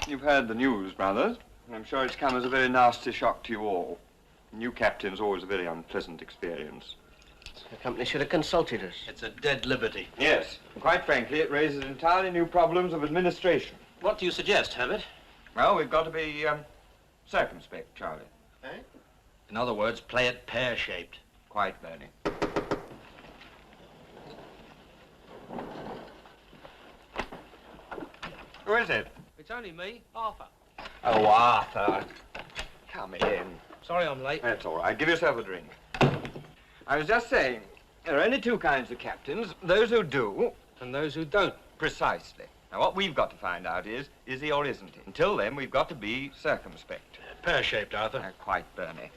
You've heard the news, brothers. I'm sure it's come as a very nasty shock to you all. New captain's always a very unpleasant experience. The company should have consulted us. It's a dead liberty. Yes. Quite frankly, it raises entirely new problems of administration. What do you suggest, Herbert? Well, we've got to be circumspect, Charlie. Eh? In other words, play it pear-shaped. Quite, Bernie. Who is it? It's only me, Arthur. Oh, Arthur. Come in. Sorry I'm late. That's all right. Give yourself a drink. I was just saying, there are only two kinds of captains, those who do. And those who don't. Precisely. Now, what we've got to find out is he or isn't he? Until then, we've got to be circumspect. Pear-shaped, Arthur. Quite, Bernie.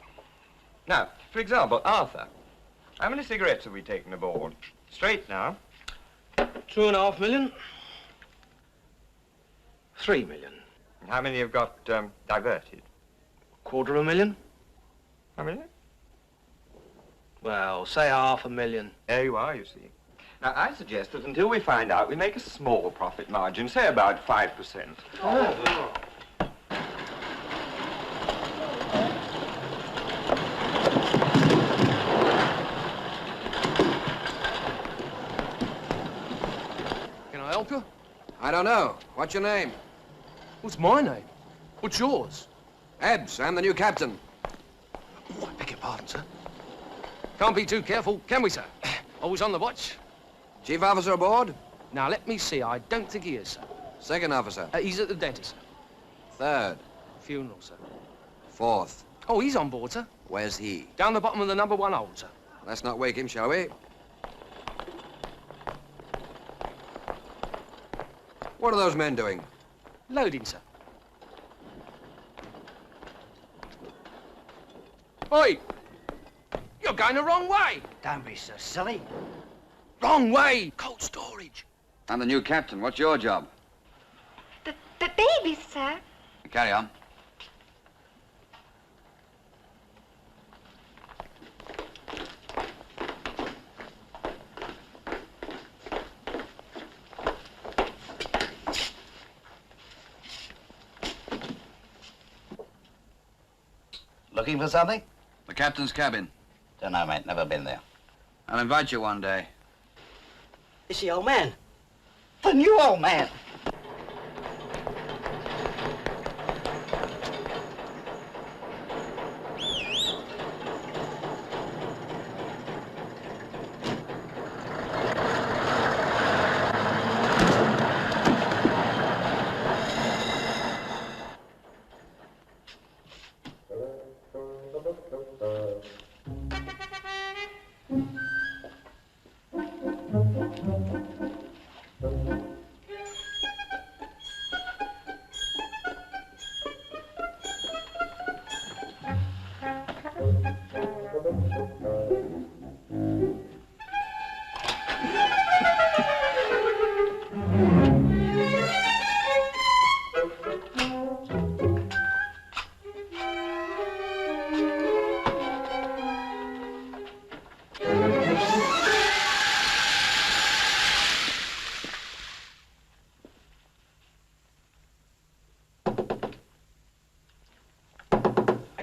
Now, for example, Arthur, how many cigarettes have we taken aboard? Straight now. 2.5 million. 3 million. And how many have got diverted? 250,000. How many? Well, say 500,000. There you are, you see. Now, I suggest that until we find out, we make a small profit margin, say about 5%. Oh. Can I help you? I don't know. What's your name? What's my name? What's yours? Ebbs. I'm the new captain. Oh, I beg your pardon, sir. Can't be too careful, can we, sir? Always on the watch. Chief officer aboard? Now, let me see. I don't think he is, sir. Second officer. He's at the dentist, sir. Third. Funeral, sir. Fourth. Oh, he's on board, sir. Where's he? Down the bottom of the number 1 hold, sir. Let's not wake him, shall we? What are those men doing? Loading, sir. Oi! You're going the wrong way. Don't be so silly. Wrong way. Cold storage. I'm the new captain. What's your job? The baby, sir. Carry on. Looking for something? The captain's cabin. Don't know, mate. Never been there. I'll invite you one day. It's the old man. The new old man.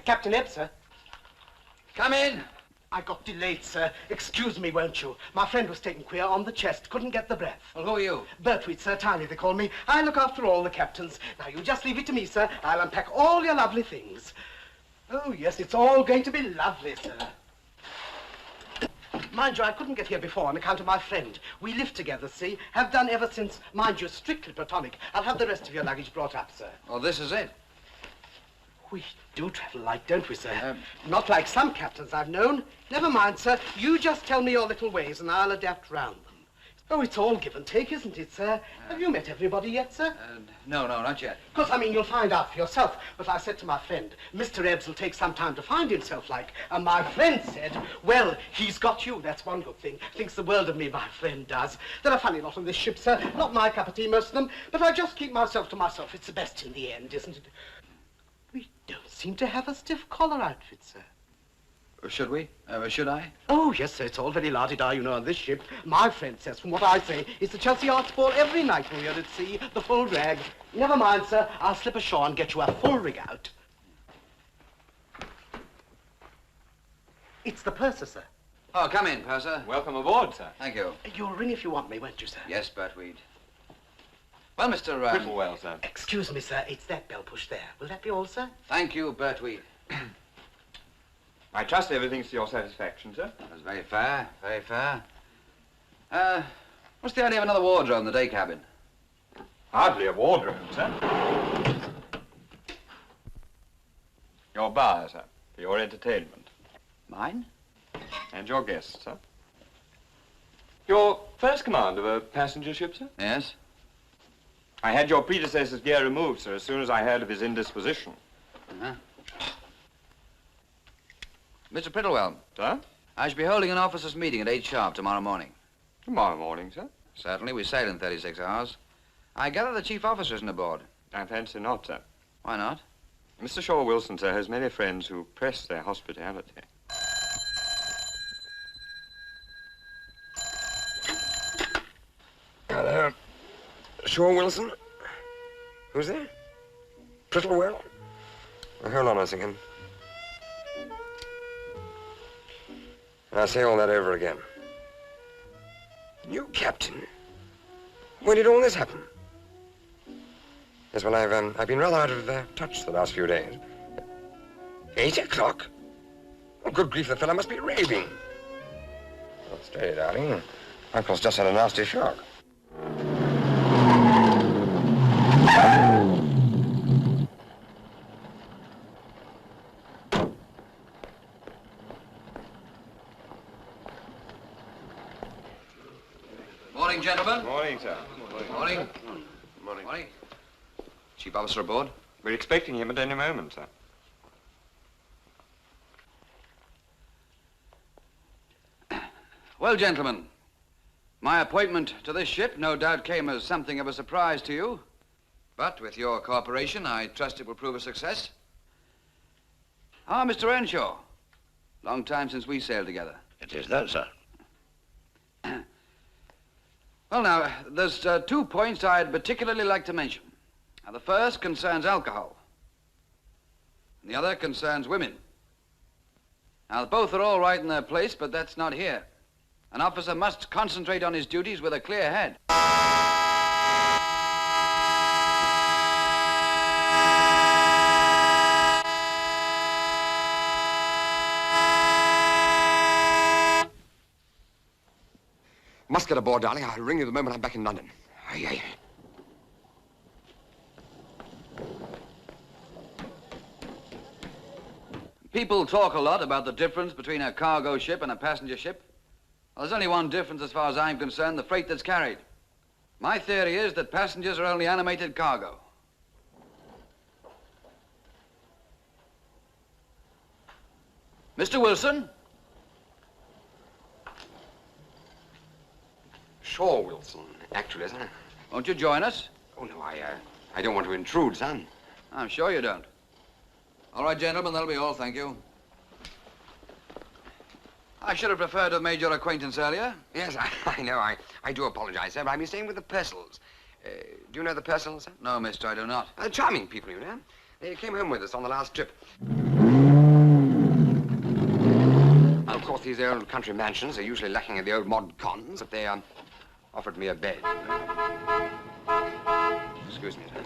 Captain Ebb, sir. Come in. I got delayed, sir. Excuse me, won't you? My friend was taken queer on the chest. Couldn't get the breath. Well, who are you? Bertweed, sir. Tiny, they call me. I look after all the captains. Now, you just leave it to me, sir. I'll unpack all your lovely things. Oh, yes, it's all going to be lovely, sir. Mind you, I couldn't get here before on account of my friend. We live together, see? Have done ever since. Mind you, strictly platonic. I'll have the rest of your luggage brought up, sir. Oh, this is it. We do travel light, don't we, sir? Not like some captains I've known. Never mind, sir. You just tell me your little ways and I'll adapt round them. Oh, it's all give and take, isn't it, sir? Have you met everybody yet, sir? No, not yet. Of course, I mean, you'll find out for yourself. But I said to my friend, Mr. Ebbs will take some time to find himself like. And my friend said, well, he's got you. That's one good thing. Thinks the world of me, my friend does. They're a funny lot on this ship, sir. Not my cup of tea, most of them. But I just keep myself to myself. It's the best in the end, isn't it? We don't seem to have a stiff collar outfit, sir. Should we? Should I? Oh, yes, sir. It's all very la-di-da, you know, on this ship. My friend says, from what I say, it's the Chelsea Arts Ball every night when we're at sea, the full drag. Never mind, sir. I'll slip ashore and get you a full rig out. It's the purser, sir. Oh, come in, purser. Welcome aboard, sir. Thank you. You'll ring if you want me, won't you, sir? Yes, Bertweed. Well, Mr. Whittlewell, sir. Excuse me, sir. It's that bell push there. Will that be all, sir? Thank you, Bertweed. I trust everything's to your satisfaction, sir. That's very fair, very fair. What's the idea of another wardrobe in the day cabin? Hardly a wardrobe, sir. Your bar, sir, for your entertainment. Mine? And your guests, sir. Your first command of a passenger ship, sir? Yes? I had your predecessor's gear removed, sir, as soon as I heard of his indisposition. Uh-huh. Mr. Prittlewell, Sir? I shall be holding an officers' meeting at 8 sharp tomorrow morning. Tomorrow morning, sir. Certainly, we sail in 36 hours. I gather the chief officer isn't aboard. I fancy not, sir. Why not? Mr. Shaw Wilson, sir, has many friends who press their hospitality. Hello. Shaw Wilson? Who's there? Prittlewell? Well, hold on a second. I'll say all that over again. New captain? When did all this happen? Yes, well, I've been rather out of touch the last few days. 8 o'clock? Oh, good grief, the fellow must be raving. Oh, steady, darling. Uncle's just had a nasty shock. Morning, gentlemen. Morning, sir. Morning. Morning. Chief officer aboard? We're expecting him at any moment, sir. Well, gentlemen, my appointment to this ship no doubt came as something of a surprise to you. But with your cooperation, I trust it will prove a success. Ah, Mr. Tran Chau. Long time since we sailed together. It is that, sir. Well, now, there's 2 points I'd particularly like to mention. Now, the first concerns alcohol. And the other concerns women. Now, both are all right in their place, but that's not here. An officer must concentrate on his duties with a clear head. Must get aboard, darling. I'll ring you the moment I'm back in London. Aye, aye. People talk a lot about the difference between a cargo ship and a passenger ship. Well, there's only one difference as far as I'm concerned, the freight that's carried. My theory is that passengers are only animated cargo. Mr. Wilson? Shaw Wilson, actually, sir. Won't you join us? Oh, no, I don't want to intrude, son. I'm sure you don't. All right, gentlemen, that'll be all, thank you. I should have preferred to have made your acquaintance earlier. Yes, I know. I do apologize, sir, but I've been staying with the Purcells. Do you know the Purcells, sir? No, mister, I do not. Charming people, you know. They came home with us on the last trip. Of course, these old country mansions are usually lacking in the old mod cons, but they offered me a bed. Excuse me, sir.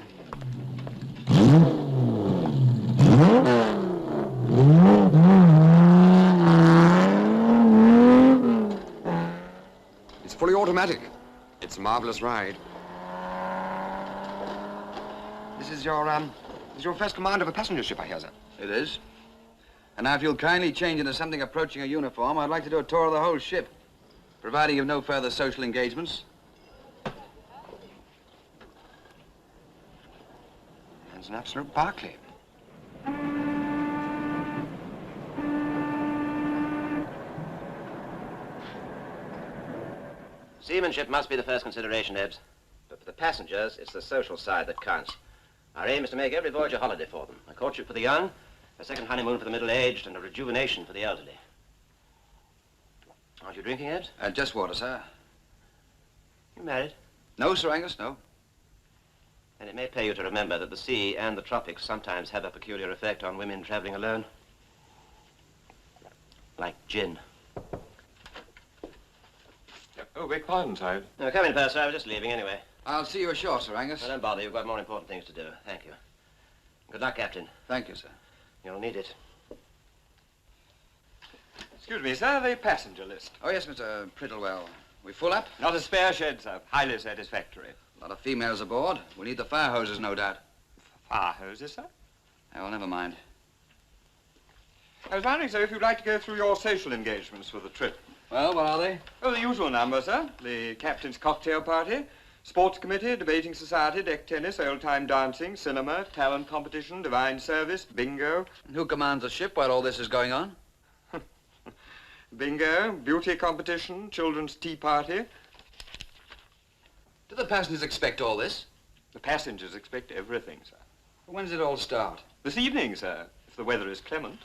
It's fully automatic. It's a marvelous ride. This is your first command of a passenger ship, I hear, sir. It is. And now, if you'll kindly change into something approaching a uniform, I'd like to do a tour of the whole ship, providing you've no further social engagements. It's an absolute Barclay. Seamanship must be the first consideration, Ebbs. But for the passengers, it's the social side that counts. Our aim is to make every voyage a holiday for them. A courtship for the young, A second honeymoon for the middle-aged and a rejuvenation for the elderly. Aren't you drinking, Ed? Just water, sir. You married? No, Sir Angus, no. And it may pay you to remember that the sea and the tropics sometimes have a peculiar effect on women traveling alone. Like gin. Oh, beg pardon, sir. No, come in, Purser. I was just leaving anyway. I'll see you ashore, Sir Angus. Don't bother. You've got more important things to do. Thank you. Good luck, Captain. Thank you, sir. You'll need it. Excuse me, sir, the passenger list. Oh, yes, Mr. Prittlewell. We full up? Not a spare shed, sir. Highly satisfactory. A lot of females aboard. We'll need the fire hoses, no doubt. Fire hoses, sir? Oh, well, never mind. I was wondering, sir, if you'd like to go through your social engagements for the trip. Well, what are they? Oh, the usual number, sir. The captain's cocktail party, sports committee, debating society, deck tennis, old-time dancing, cinema, talent competition, divine service, bingo. And who commands the ship while all this is going on? Bingo, beauty competition, children's tea party. Do the passengers expect all this? The passengers expect everything, sir. When does it all start? This evening, sir, if the weather is clement.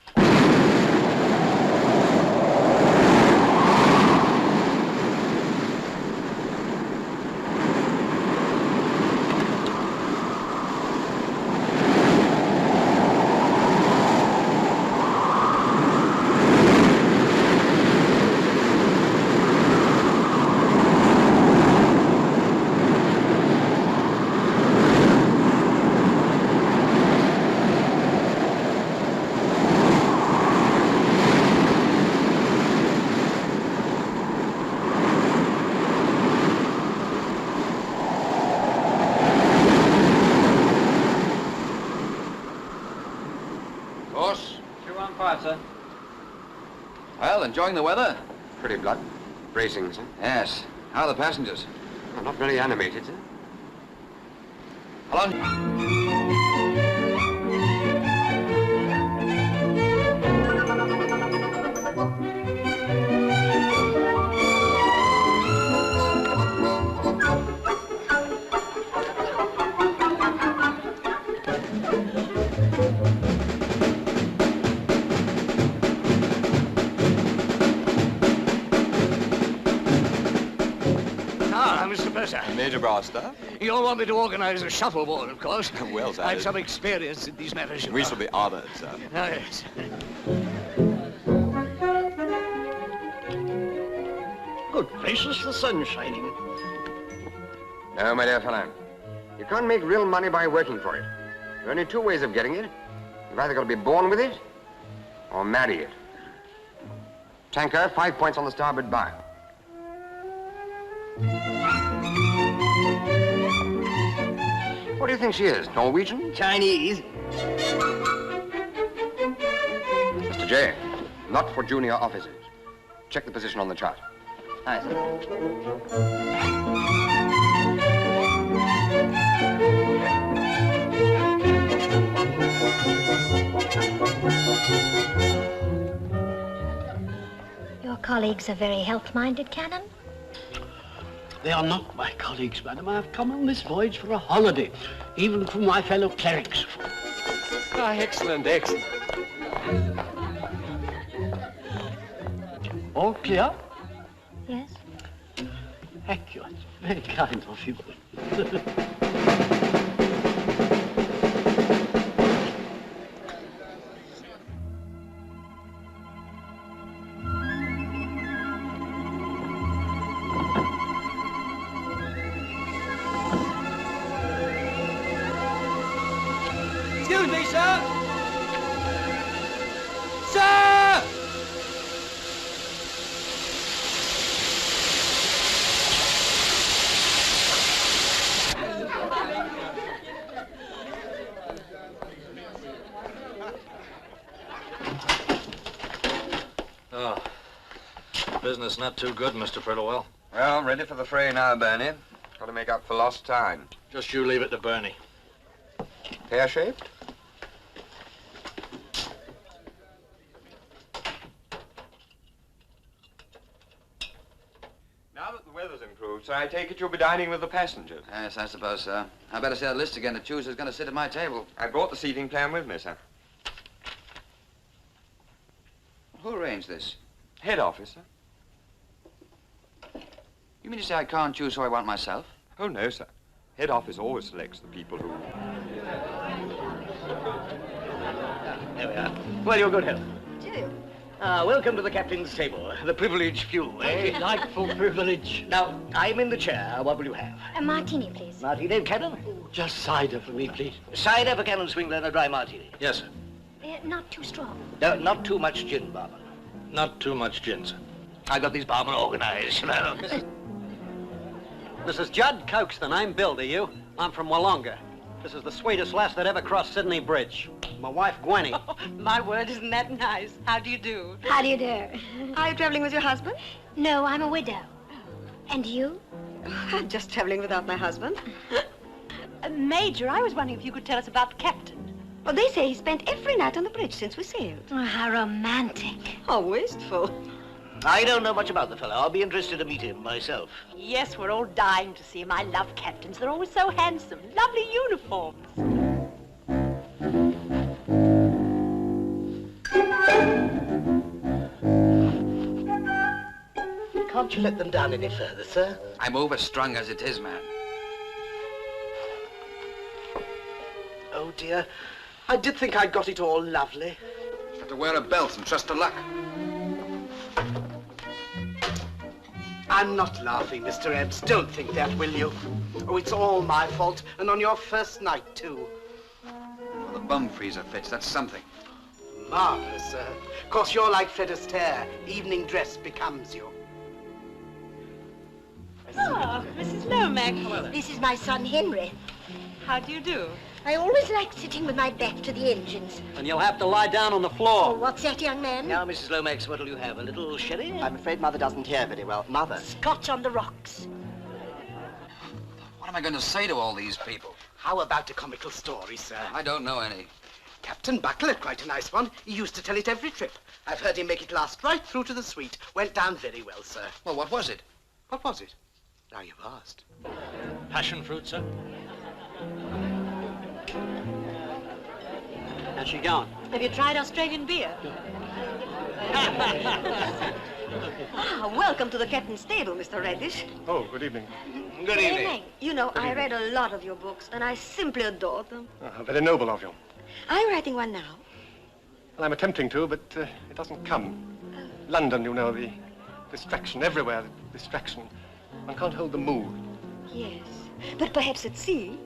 Well, enjoying the weather? Pretty blood. Bracing, sir. Yes. How are the passengers? Well, not very animated, sir. How long? Mr. Purser. Major Broster? You'll want me to organize a shuffleboard, of course. Well, sir. I've some experience in these matters. We shall be honored, sir. Oh, yes. Good gracious, the sun's shining. No, my dear fellow. You can't make real money by working for it. There are only two ways of getting it. You've either got to be born with it or marry it. Tanker, 5 points on the starboard bow. What do you think she is? Norwegian? Chinese. Mr. J, not for junior officers. Check the position on the chart. Aye, sir. Your colleagues are very health-minded, Canon. They are not my colleagues, madam. I have come on this voyage for a holiday, even from my fellow clerics. Ah, excellent, excellent. All clear? Yes? Thank you. It's very kind of you. Excuse me, sir! Sir! Oh, business not too good, Mr. Prittlewell. Well, ready for the fray now, Bernie. Got to make up for lost time. Just you leave it to Bernie. Pear-shaped? Now that the weather's improved, sir, I take it you'll be dining with the passengers. Yes, I suppose so. I better see that list again to choose who's going to sit at my table. I brought the seating plan with me, sir. Who arranged this? Head office, sir. You mean to say I can't choose who I want myself? Oh, no, sir. Head office always selects the people who... There we are. Well, your good health. Do. Welcome to the captain's table. The privileged few, eh? Delightful privilege. Now, I'm in the chair. What will you have? A martini, please. Martini, Cannon? Just cider for me, please. Cider for Cannon Swingler and a dry martini. Yes, sir. Not too strong. No, not too much gin, barman. Not too much gin, sir. I got these barmen organized, you know. Mrs. Judd Coaxton, I'm Bill, to you. I'm from Wollonga. This is the sweetest lass that ever crossed Sydney Bridge. My wife, Gwenny. Oh, my word, isn't that nice? How do you do? How do you do? Are you traveling with your husband? No, I'm a widow. And you? I'm just traveling without my husband. Major, I was wondering if you could tell us about the captain. Well, they say he spent every night on the bridge since we sailed. Oh, how romantic. How wasteful. I don't know much about the fellow. I'll be interested to meet him myself. Yes, we're all dying to see him. I love captains. They're always so handsome. Lovely uniforms. Can't you let them down any further, sir? I'm overstrung as it is, man. Oh, dear. I did think I'd got it all lovely. Have to wear a belt and trust to luck. I'm not laughing, Mr. Ebbs. Don't think that, will you? Oh, it's all my fault, and on your first night, too. Well, the bum freezer fits, that's something. Marvellous, sir. Of course, you're like Fred Astaire. Evening dress becomes you. Oh, Mrs. Lomax. This is my son, Henry. How do you do? I always like sitting with my back to the engines. And you'll have to lie down on the Oh, floor. what's that, young man? Now, Mrs. Lomax, what'll you have? A little sherry? I'm afraid Mother doesn't hear very well. Mother. Scotch on the rocks. What am I going to say to all these people? How about a comical story, sir? I don't know any. Captain Buckle had quite a nice one. He used to tell it every trip. I've heard him make it last right through to the suite. Went down very well, sir. Well, what was it? What was it? Now you've asked. Passion fruit, sir. How's she going? Have you tried Australian beer? Welcome to the captain's stable, Mr. Reddish. Oh, good evening. Good evening. You know, I read a lot of your books, and I simply adored them. How very noble of you. I'm writing one now. Well, I'm attempting to, but it doesn't come. London, you know, the distraction everywhere, the distraction. One can't hold the mood. Yes, but perhaps at sea.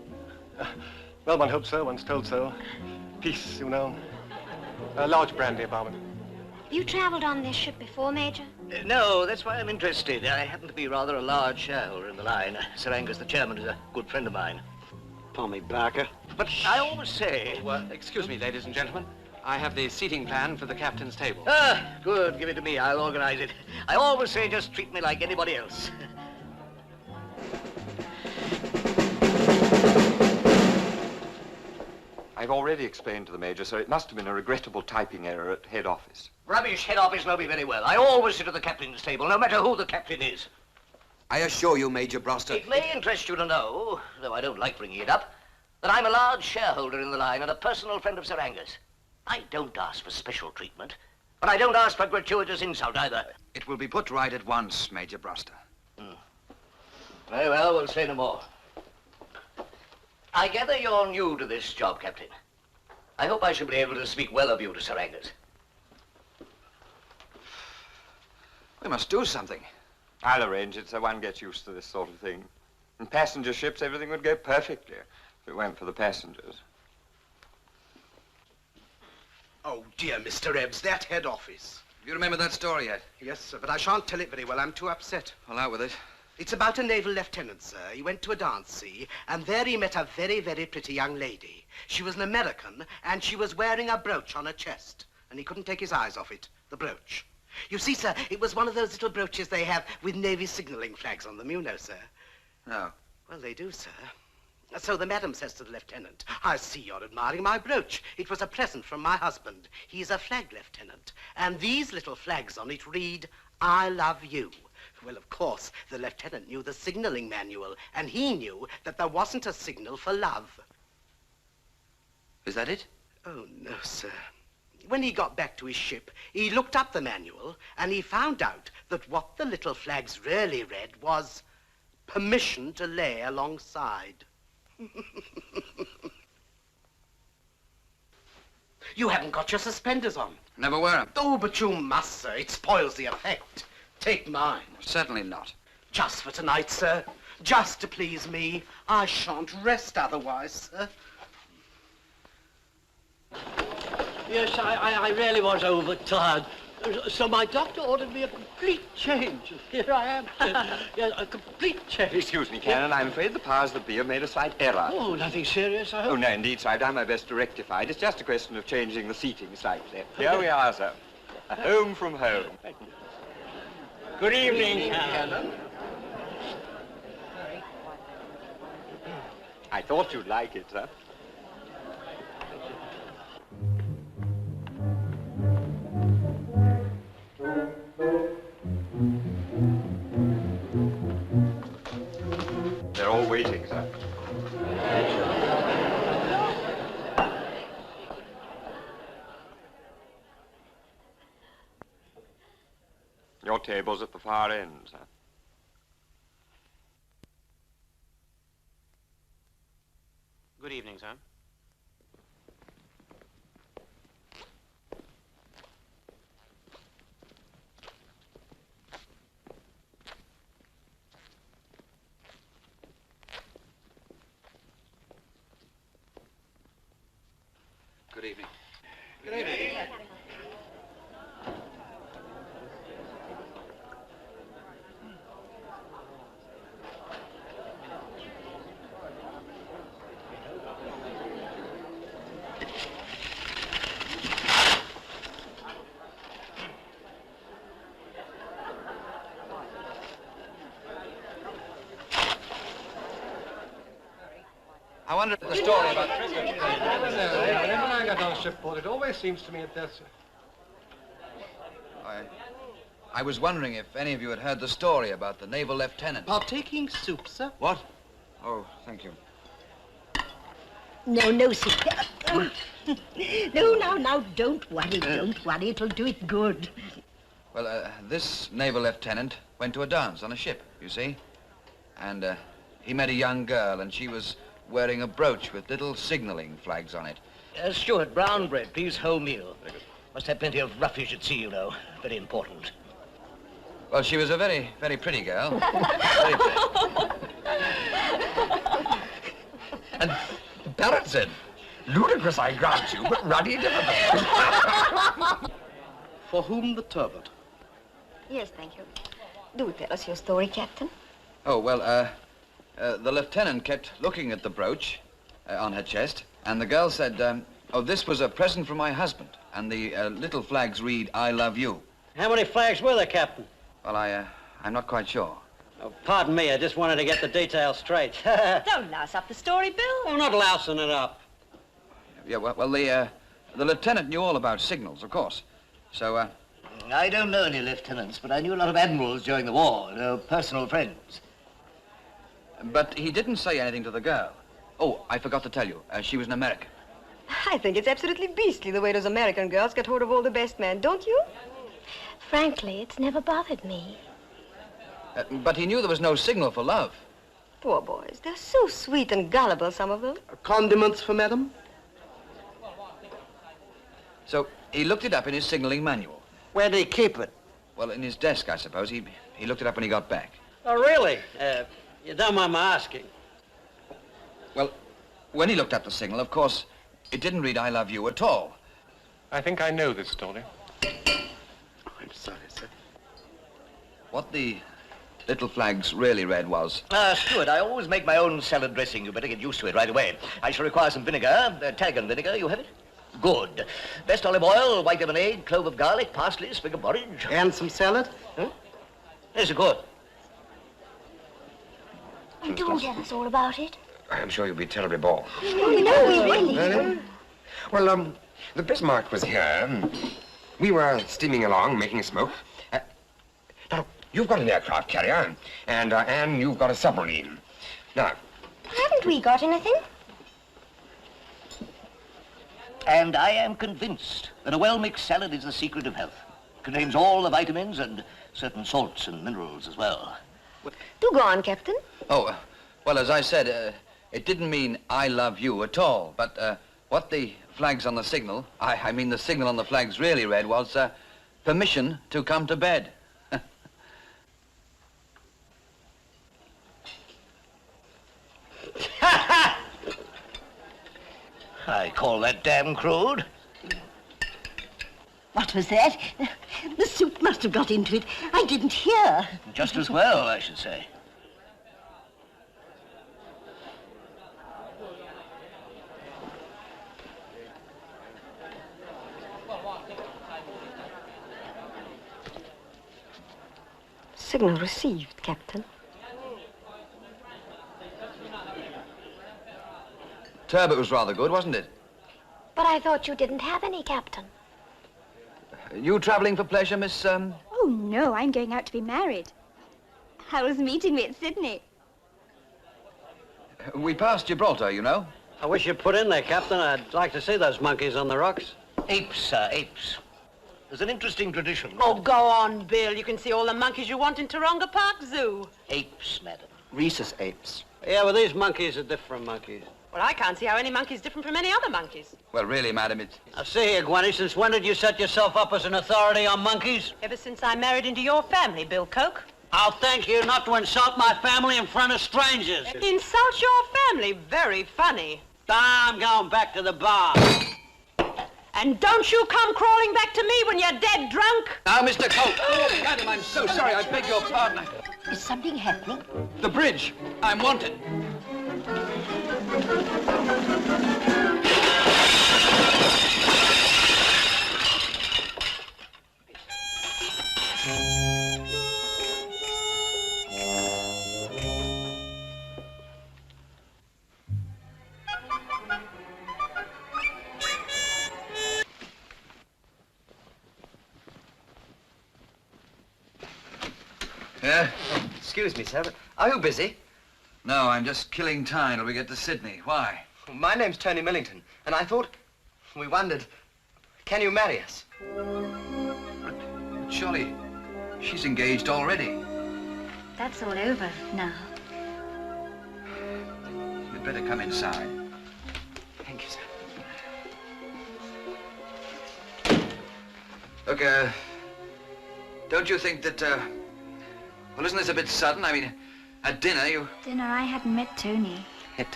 Well, one hopes so, one's told so. Peace, you know. A large brandy, barman. You traveled on this ship before, Major? No, that's why I'm interested. I happen to be rather a large shareholder in the line. Sir Angus, the chairman, is a good friend of mine. Tommy Barker. But I always say... Excuse me, ladies and gentlemen. I have the seating plan for the captain's table. Ah, good. Give it to me. I'll organize it. I always say just treat me like anybody else. I've already explained to the Major, sir, it must have been a regrettable typing error at head office. Rubbish. Head office know me very well. I always sit at the captain's table, no matter who the captain is. I assure you, Major Broster. It may interest you to know, though I don't like bringing it up, that I'm a large shareholder in the line and a personal friend of Sir Angus. I don't ask for special treatment, but I don't ask for gratuitous insult either. It will be put right at once, Major Broster. Very well, we'll say no more. I gather you're new to this job, Captain. I hope I shall be able to speak well of you to Sir Angus. We must do something. I'll arrange it so one gets used to this sort of thing. In passenger ships, everything would go perfectly if it weren't for the passengers. Oh, dear, Mr. Ebbs, that head office. You remember that story yet? Yes, sir, but I shan't tell it very well. I'm too upset. Well, out with it. It's about a naval lieutenant, sir. He went to a dance, see, and there he met a very, very pretty young lady. She was an American, and she was wearing a brooch on her chest, and he couldn't take his eyes off it, the brooch. You see, sir, it was one of those little brooches they have with Navy signaling flags on them, you know, sir. No. Well, they do, sir. So the madam says to the lieutenant, I see you're admiring my brooch. It was a present from my husband. He's a flag lieutenant, and these little flags on it read, I love you. Well, of course, the lieutenant knew the signaling manual, and he knew that there wasn't a signal for love. Is that it? Oh, no, sir. when he got back to his ship, he looked up the manual and he found out that what the little flags really read was permission to lay alongside. You haven't got your suspenders on. Never wear them. Oh, but you must, sir. It spoils the effect. Take mine. Certainly not. Just for tonight, sir. Just to please me. I shan't rest otherwise, sir. Yes, I really was overtired. So my doctor ordered me a complete change. Here I am. Yeah, a complete change. Excuse me, Canon. I'm afraid the powers that be have made a slight error. Oh, nothing serious, I hope? Oh, no, indeed, sir. I've done my best to rectify it. It's just a question of changing the seating slightly. Here we are, sir. Home from home. Good evening, Canon. I thought you'd like it, sir. They're all waiting, sir. Your table's at the far end, sir. Good evening, sir. Good evening. Good evening. I wonder if the story about... Whenever I get on shipboard, it always seems to me that there's... I was wondering if any of you had heard the story about the naval lieutenant. Partaking soup, sir? What? Oh, thank you. No, sir. No, now, don't worry, it'll do it good. Well, this naval lieutenant went to a dance on a ship, you see. And he met a young girl, and she was wearing a brooch with little signaling flags on it. Steward, brown bread, please, whole meal. Must have plenty of roughage at sea, you know. Very important. Well, she was a very, very pretty girl. Very pretty. And Barrett said, ludicrous, I grant you, but ruddy difficult. For whom the turbot? Yes, thank you. Do tell us your story, Captain. Oh, well, the lieutenant kept looking at the brooch on her chest, and the girl said, oh, this was a present from my husband, and the little flags read, I love you. How many flags were there, Captain? Well, I'm not quite sure. Oh, pardon me, I just wanted to get the details straight. Don't louse up the story, Bill. I'm not lousing it up. Yeah, well, the lieutenant knew all about signals, of course. So, I don't know any lieutenants, but I knew a lot of admirals during the war, personal friends. But he didn't say anything to the girl. Oh, I forgot to tell you, she was an American. I think it's absolutely beastly the way those American girls get hold of all the best men, don't you? Frankly, it's never bothered me. But he knew there was no signal for love. Poor boys. They're so sweet and gullible, some of them. Condiments for madam? So he looked it up in his signaling manual. Where did he keep it? Well, in his desk, I suppose. He looked it up when he got back. Oh, really? You don't mind my asking. Well, when he looked up the signal, of course, it didn't read I love you at all. I think I know this story. I'm sorry, sir. What the little flags really read was... Steward, I always make my own salad dressing. You better get used to it right away. I shall require some vinegar, tarragon vinegar. You have it? Good. Best olive oil, white lemonade, clove of garlic, parsley, sprig of borage. And some salad? Huh? Yes, good. Do tell us all about it. I'm sure you'll be terribly bored. No, we really. Well, the Bismarck was here. We were steaming along, making smoke. Now, you've got an aircraft carrier, and Anne, you've got a submarine. Now... Haven't we got anything? And I am convinced that a well-mixed salad is the secret of health. Contains all the vitamins and certain salts and minerals as well. Do go on, Captain. Oh, well, as I said, it didn't mean I love you at all, but what the flags on the signal, I mean the signal on the flags really read was permission to come to bed. I call that damn crude. What was that? The soup must have got into it. I didn't hear. Just as well, I should say. Signal received, Captain. Turbot was rather good, wasn't it? But I thought you didn't have any, Captain. You travelling for pleasure, Miss, Oh, no, I'm going out to be married. Howell's meeting me at Sydney. We passed Gibraltar, you know. I wish you'd put in there, Captain. I'd like to see those monkeys on the rocks. Apes, sir, apes. There's an interesting tradition. Oh, go on, Bill. You can see all the monkeys you want in Taronga Park Zoo. Apes, madam. Rhesus apes. Yeah, well, these monkeys are different monkeys. Well, I can't see how any monkey's different from any other monkeys. Well, really, madam, it's... Now, see here, Gwenny, since when did you set yourself up as an authority on monkeys? Ever since I married into your family, Bill Coke. I'll thank you not to insult my family in front of strangers. Insult your family? Very funny. I'm going back to the bar. And don't you come crawling back to me when you're dead drunk. Now, Mr. Coke. Oh, madam, I'm so sorry. I beg your pardon. Is something happening? The bridge. I'm wanted. Excuse me, sir, but are you busy? No, I'm just killing time till we get to Sydney. Why? My name's Tony Millington, and I thought, we wondered, can you marry us? But surely, she's engaged already. That's all over now. You'd better come inside. Thank you, sir. Look, don't you think that, well, isn't this a bit sudden? I mean, at dinner, you... Dinner, I hadn't met Tony. It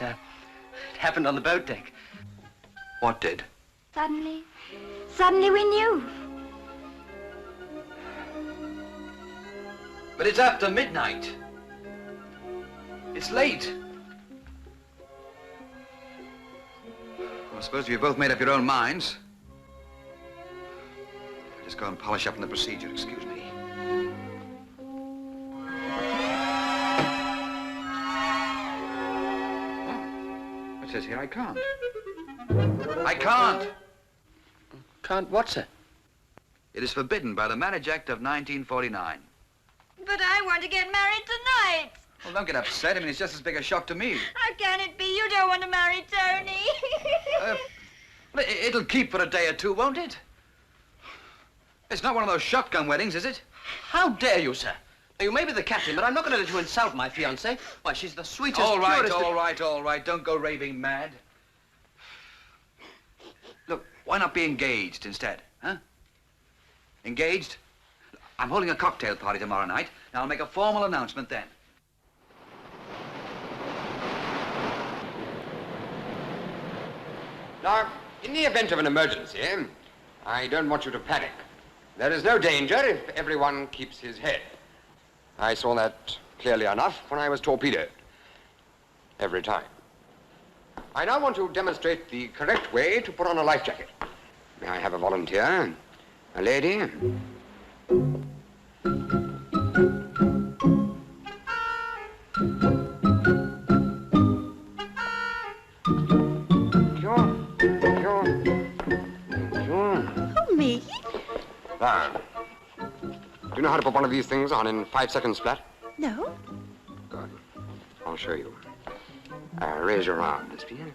happened on the boat deck. What did? Suddenly we knew. But it's after midnight. It's late. Well, I suppose you both made up your own minds. I'll just go and polish up on the procedure, excuse me. It says here I can't. I can't. Can't what, sir? It is forbidden by the Marriage Act of 1949. But I want to get married tonight. Well, don't get upset. I mean, it's just as big a shock to me. How can it be? You don't want to marry Tony. Well, it'll keep for a day or two, won't it? It's not one of those shotgun weddings, is it? How dare you, sir? Now, you may be the captain, but I'm not going to let you insult my fiancée. Why, she's the sweetest, All right, purest... all right. Don't go raving mad. Look, why not be engaged instead, huh? Engaged? I'm holding a cocktail party tomorrow night, and I'll make a formal announcement then. Now, in the event of an emergency, I don't want you to panic. There is no danger if everyone keeps his head. I saw that clearly enough when I was torpedoed. Every time. I now want to demonstrate the correct way to put on a life jacket. May I have a volunteer? A lady? Me? There. Do you know how to put one of these things on in 5 seconds flat? No. Good. I'll show you. Raise your arm, Miss Pia.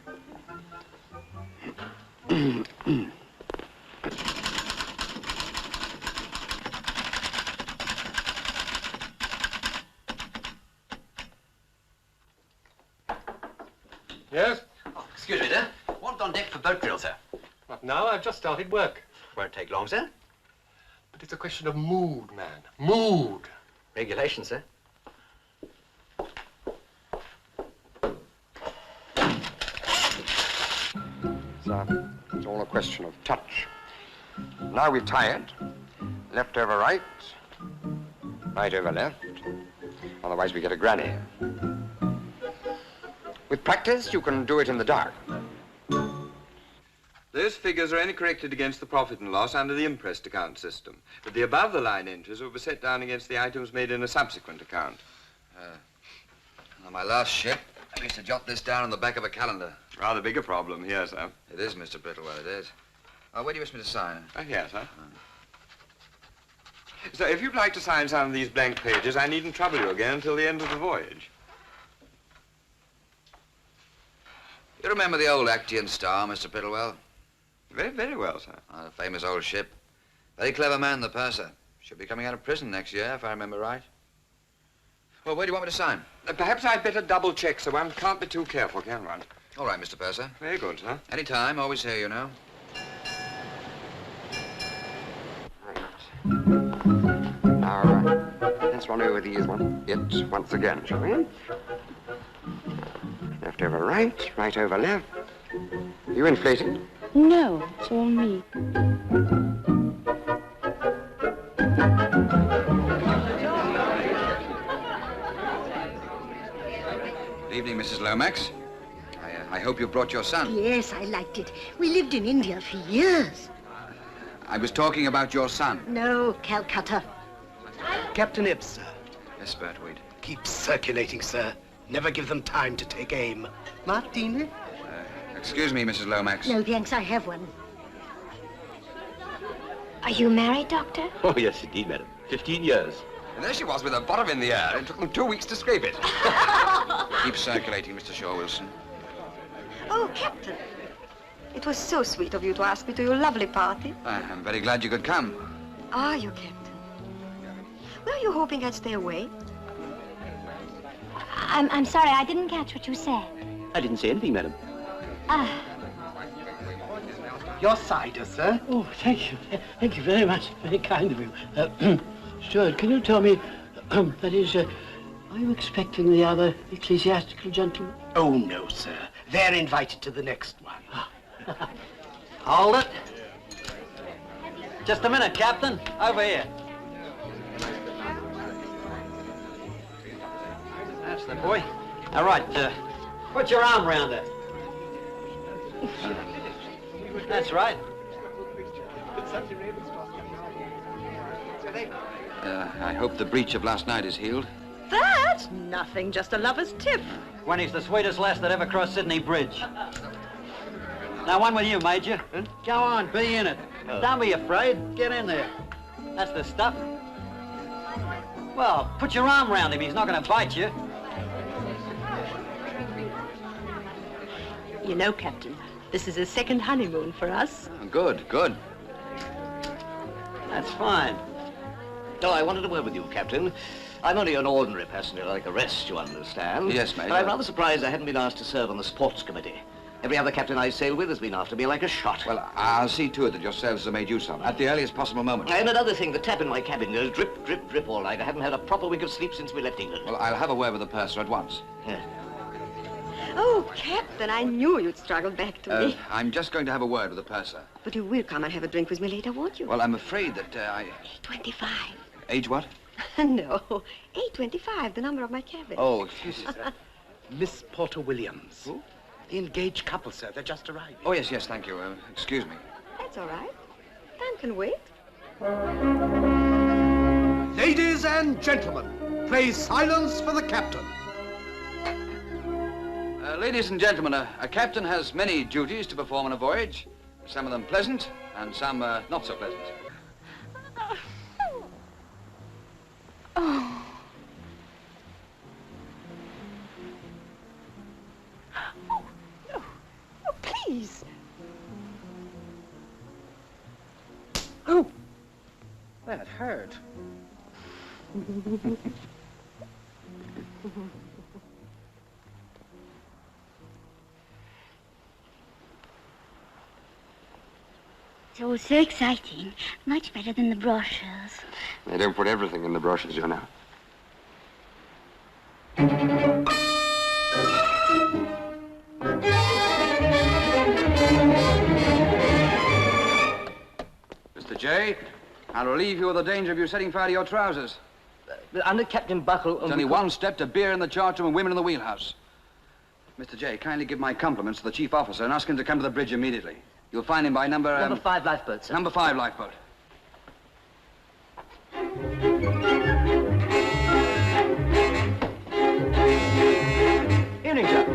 Yes? Oh, excuse me, sir. Want on deck for boat drill, sir? Not now. I've just started work. Won't take long, sir. But it's a question of mood, man. Mood. Regulation, sir. It's all a question of touch. Now we tie it. Left over right. Right over left. Otherwise we get a granny. With practice, you can do it in the dark. Those figures are only corrected against the profit and loss under the imprest account system, but the above-the-line entries will be set down against the items made in a subsequent account. On my last ship, I used to jot this down on the back of a calendar. Rather bigger problem here, sir. It is, Mr. Brittlewell, it is. Where do you wish me to sign? Here, sir. So if you'd like to sign some of these blank pages, I needn't trouble you again until the end of the voyage. You remember the old Acteon Star, Mr. Brittlewell? Very, very well, sir. A famous old ship. Very clever man, the purser. Should be coming out of prison next year, if I remember right. Well, where do you want me to sign? Perhaps I'd better double-check, sir. One can't be too careful, can one? All right, Mr. Purser. Very good, sir. Any time, always here, you know. Now, let's run over these yet once again, shall we? Left over right, right over left. Are you inflated? No, it's all me. Good evening, Mrs. Lomax. I hope you brought your son. Yes, I liked it. We lived in India for years. I was talking about your son. No, Calcutta. Captain Ebb, sir. Yes, Bertweed. Keep circulating, sir. Never give them time to take aim. Martini? Excuse me, Mrs. Lomax. No, thanks, I have one. Are you married, Doctor? Oh, yes, indeed, madam. 15 years. And there she was with her bottom in the air. It took them 2 weeks to scrape it. Keep circulating, Mr. Shaw Wilson. Oh, Captain. It was so sweet of you to ask me to your lovely party. I'm very glad you could come. Are you, Captain? Were you hoping I'd stay away? I'm sorry, I didn't catch what you said. I didn't say anything, madam. Your cider, sir. Oh, thank you. Thank you very much. Very kind of you. Stuart, can you tell me, that is, are you expecting the other ecclesiastical gentlemen? Oh, no, sir. They're invited to the next one. Hold it. Just a minute, Captain. Over here. That's the boy. All right, put your arm around her. That's right. I hope the breach of last night is healed. That's nothing, just a lover's tip. Winnie's the sweetest lass that ever crossed Sydney Bridge. Now, one with you, Major. Go on, be in it. Don't be afraid. Get in there. That's the stuff. Well, put your arm around him. He's not going to bite you. You know, Captain, this is a second honeymoon for us. Good, good. That's fine. Oh, I wanted a word with you, Captain. I'm only an ordinary passenger like the rest, you understand. Yes, Major. But I'm rather surprised I hadn't been asked to serve on the sports committee. Every other captain I sail with has been after me like a shot. Well, I'll see to it that your services are made use of at the earliest possible moment. And another thing, the tap in my cabin goes drip, drip, drip all night. I haven't had a proper wink of sleep since we left England. Well, I'll have a word with the purser at once. Yeah. Oh, Captain, I knew you'd struggle back to me. I'm just going to have a word with the purser. But you will come and have a drink with me later, won't you? Well, I'm afraid that I... 25. Age what? No, 825, the number of my cabin. Oh, excuse me, sir. Miss Porter Williams. Who? The engaged couple, sir. They're just arriving. Oh, yes, yes, thank you. Excuse me. That's all right. Time can wait. Ladies and gentlemen, play silence for the captain. Ladies and gentlemen, a captain has many duties to perform on a voyage. Some of them pleasant, and some not so pleasant. Oh. Oh, no. Oh, please. That hurt. It's all so exciting. Much better than the brochures. They don't put everything in the brochures, you know. Mr. J, I'll relieve you of the danger of you setting fire to your trousers. Under Captain Buckle... It's only one step to beer in the chart room and women in the wheelhouse. Mr. J, kindly give my compliments to the chief officer and ask him to come to the bridge immediately. You'll find him by number... Number 5 lifeboat, sir. Number 5 lifeboat. Evening, sir.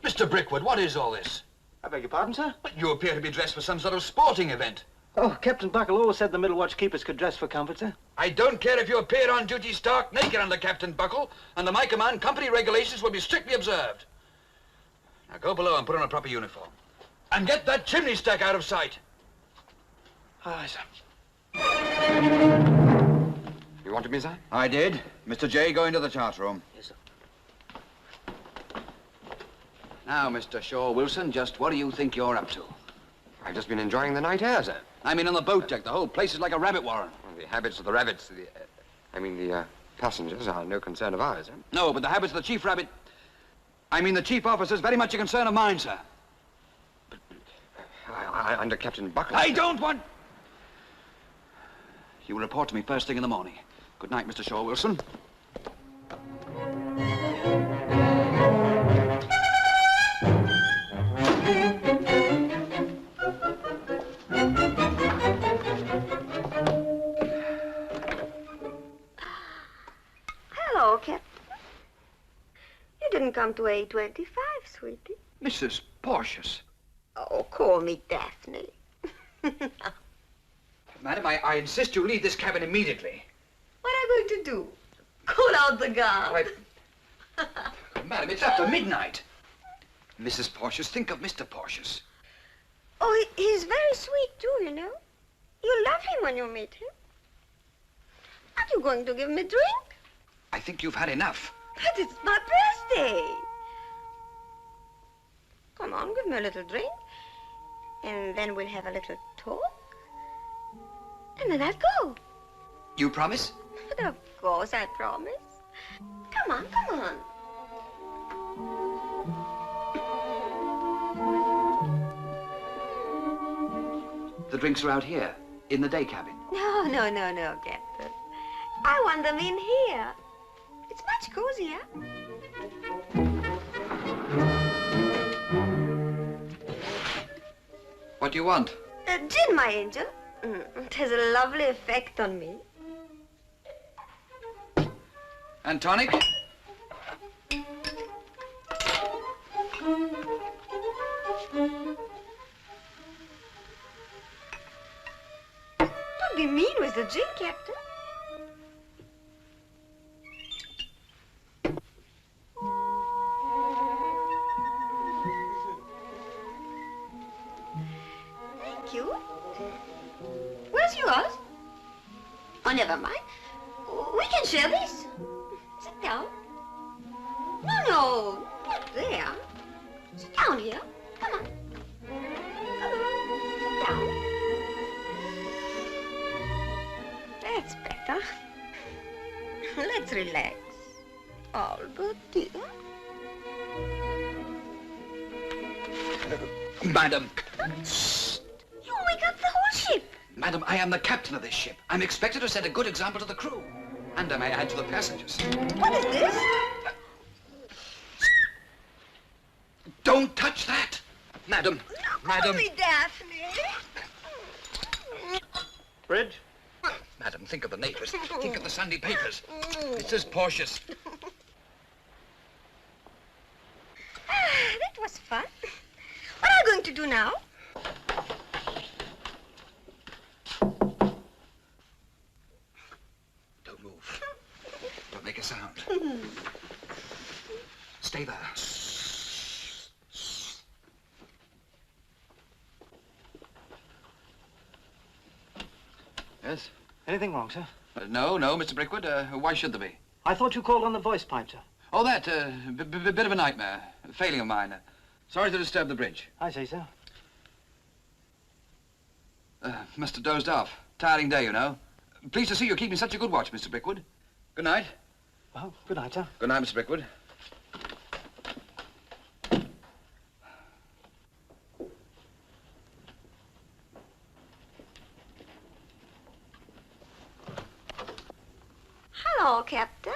Mr. Brickwood, what is all this? I beg your pardon, sir? But you appear to be dressed for some sort of sporting event. Oh, Captain Buckle always said the middle watch keepers could dress for comfort, sir. I don't care if you appear on duty stark naked under Captain Buckle. Under my command, company regulations will be strictly observed. Now go below and put on a proper uniform. And get that chimney stack out of sight. Aye, sir. You wanted me, sir? I did. Mr. J, go into the chart room. Yes, sir. Now, Mr. Shaw Wilson, just what do you think you're up to? I've just been enjoying the night air, sir. I mean, on the boat deck. The whole place is like a rabbit warren. Well, the habits of the rabbits, the passengers are no concern of ours, eh? No, but the habits of the chief rabbit... I mean, the chief officer's very much a concern of mine, sir. But under Captain Buckle... I don't want... You will report to me first thing in the morning. Good night, Mr. Shaw Wilson. Hello, Captain. You didn't come to A25, sweetie. Mrs. Porteous. Oh, call me Daphne. Madam, I insist you leave this cabin immediately. What are you going to do? Call out the guard? Madam, it's after midnight. Mrs. Porteous, think of Mr. Porteous. Oh, he's very sweet, too, you know. You'll love him when you meet him. Aren't you going to give him a drink? I think you've had enough. But it's my birthday. Come on, give me a little drink. And then we'll have a little talk. And then I'll go. You promise? But of course I promise. Come on, come on. The drinks are out here, in the day cabin. No, Captain. I want them in here. It's much cozier. What do you want? Gin, my angel. It has a lovely effect on me. And tonic? Don't be mean with the gin, Captain. Thank you. Where's yours? Oh, never mind. We can share this. Sit down. No, not there. Sit down here. Come on. Come on. Sit down. That's better. Let's relax. All good, dear. Madam. You wake up the whole ship. Madam, I am the captain of this ship. I'm expected to set a good example to the crew. And I may add to the passengers. What is this? Don't touch that! Madam, madam. Call me Daphne. Bridge? Madam, think of the neighbors. Think of the Sunday papers. Mrs. Porteous. That was fun. What are you going to do now? Don't move. Don't make a sound. Stay there. Yes? Anything wrong, sir? No, Mr. Brickwood. Why should there be? I thought you called on the voice pipe, sir. Oh, that. Bit of a nightmare. A failing of mine. Sorry to disturb the bridge. I see, sir. Must have dozed off. Tiring day, you know. Pleased to see you're keeping such a good watch, Mr. Brickwood. Good night. Well, good night, sir. Good night, Mr. Brickwood. Hello, Captain.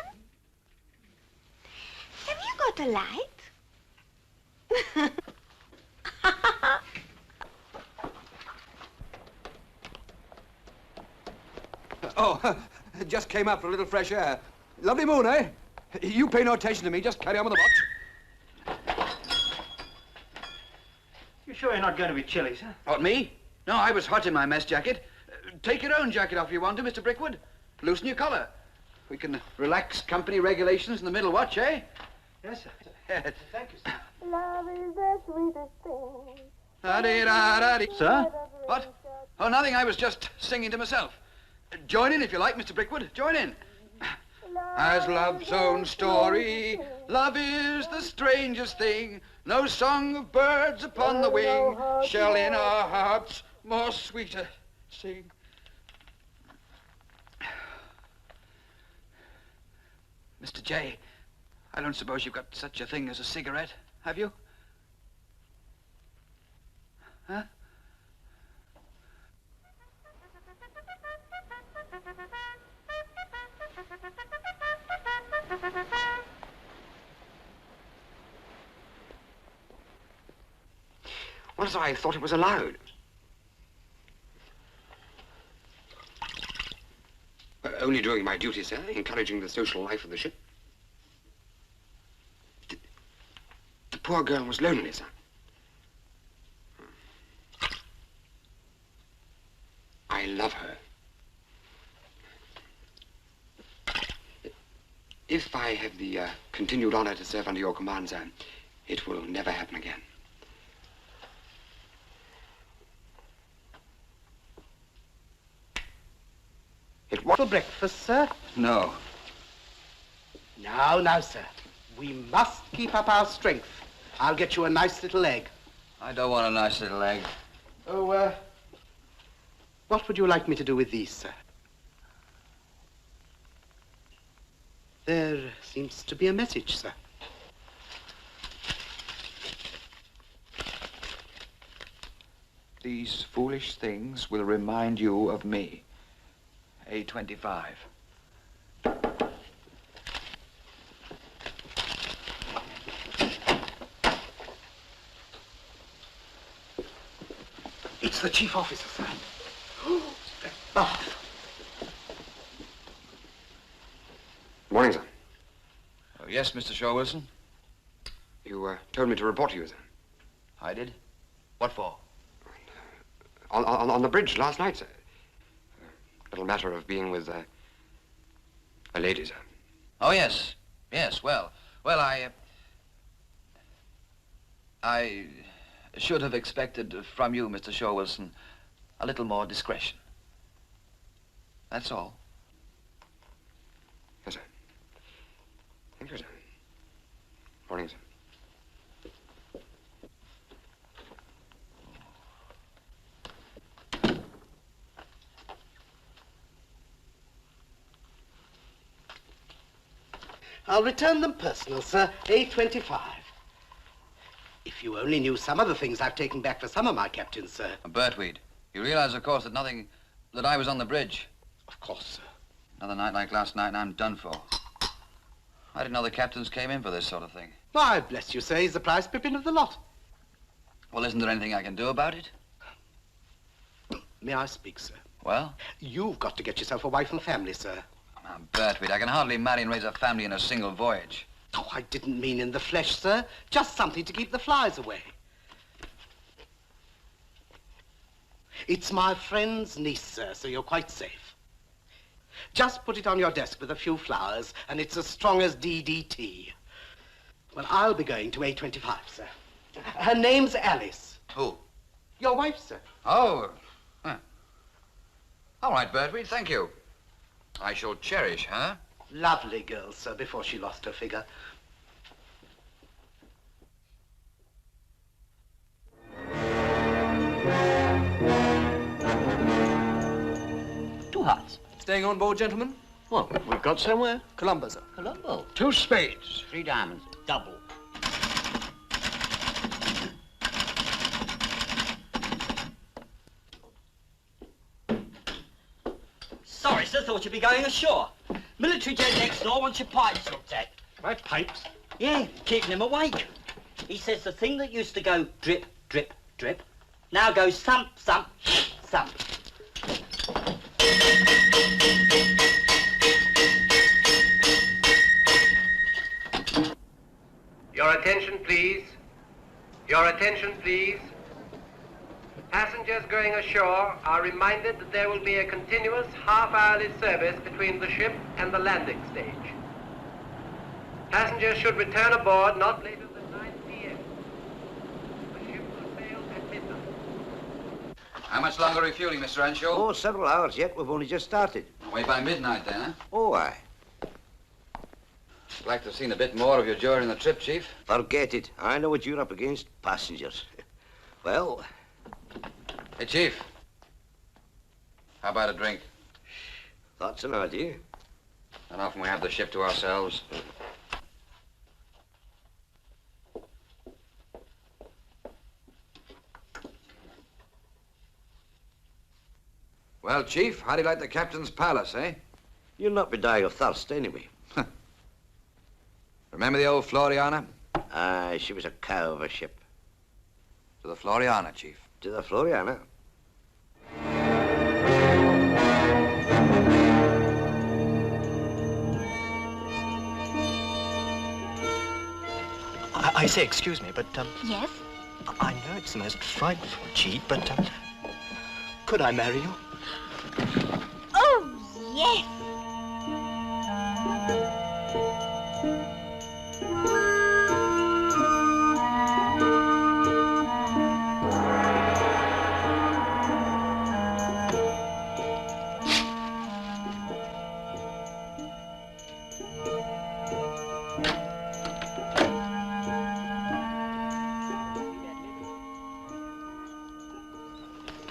Have you got a light? Oh, just came up for a little fresh air. Lovely moon, eh? You pay no attention to me. Just carry on with the watch. You sure you're not going to be chilly, sir? What, me? No, I was hot in my mess jacket. Take your own jacket off if you want to, Mr. Brickwood. Loosen your collar. We can relax company regulations in the middle watch, eh? Yes, sir. Yes. Thank you, sir. Love is the sweetest thing. Da-dee-da-da-dee. Sir? What? Oh, nothing. I was just singing to myself. Join in if you like, Mr. Brickwood. Join in. As love's own story, love is the strangest thing. No song of birds upon the wing shall in our hearts more sweeter sing. Mr. J, I don't suppose you've got such a thing as a cigarette, have you? Huh? What as I thought it was allowed. Only doing my duty, sir, encouraging the social life of the ship. The poor girl was lonely, sir. I love her. If I have the continued honor to serve under your command, sir, it will never happen again. It was for breakfast, sir? No. Now, sir. We must keep up our strength. I'll get you a nice little egg. I don't want a nice little egg. Oh, what would you like me to do with these, sir? There seems to be a message, sir. These foolish things will remind you of me. A25. It's the chief officer, sir. Oh. Morning, sir. Oh, yes, Mr. Shaw Wilson? You told me to report to you, sir. I did? What for? On the bridge last night, sir. Little matter of being with a lady, sir. Oh, yes. Yes, well, I should have expected from you, Mr. Shaw Wilson, a little more discretion. That's all. Yes, sir. Thank you, sir. Morning, sir. I'll return them personal, sir. A25. If you only knew some of the things I've taken back for some of my captains, sir. Bertweed, you realize, of course, that I was on the bridge. Of course, sir. Another night like last night and I'm done for. I didn't know the captains came in for this sort of thing. Why, bless you, sir, he's the prize pippin of the lot. Well, isn't there anything I can do about it? May I speak, sir? Well? You've got to get yourself a wife and family, sir. Now, Bertweed, I can hardly marry and raise a family in a single voyage. Oh, I didn't mean in the flesh, sir. Just something to keep the flies away. It's my friend's niece, sir, so you're quite safe. Just put it on your desk with a few flowers, and it's as strong as DDT. Well, I'll be going to A25, sir. Her name's Alice. Who? Your wife, sir. Oh. Huh. All right, Bertweed, thank you. I shall cherish her. Lovely girl, sir, before she lost her figure. Two hearts. Staying on board, gentlemen? Well, we've got somewhere. Colombo, sir. Colombo. 2 spades. 3 diamonds. Double. Sorry, sir, thought you'd be going ashore. Military jet next door wants your pipes looked at. My pipes? Yeah, keeping him awake. He says the thing that used to go drip, drip, drip, now goes thump, thump, thump. Your attention, please. Your attention, please. Passengers going ashore are reminded that there will be a continuous half-hourly service between the ship and the landing stage. Passengers should return aboard not later than 9 p.m. The ship will sail at midnight. How much longer refueling, Mr. Tran Chau? Oh, several hours yet. We've only just started. Away by midnight, then, huh? Oh, aye. I'd like to have seen a bit more of you during the trip, Chief. Forget it. I know what you're up against. Passengers. Well... Hey, Chief. How about a drink? That's an idea. Not often we have the ship to ourselves. Well, Chief, how do you like the captain's palace, eh? You'll not be dying of thirst anyway. Remember the old Floriana? Aye, she was a cow of a ship. To the Floriana, Chief. To the Floriana. I say, excuse me, but, Yes? I know it's the most frightful cheat, but, could I marry you? Oh, yes!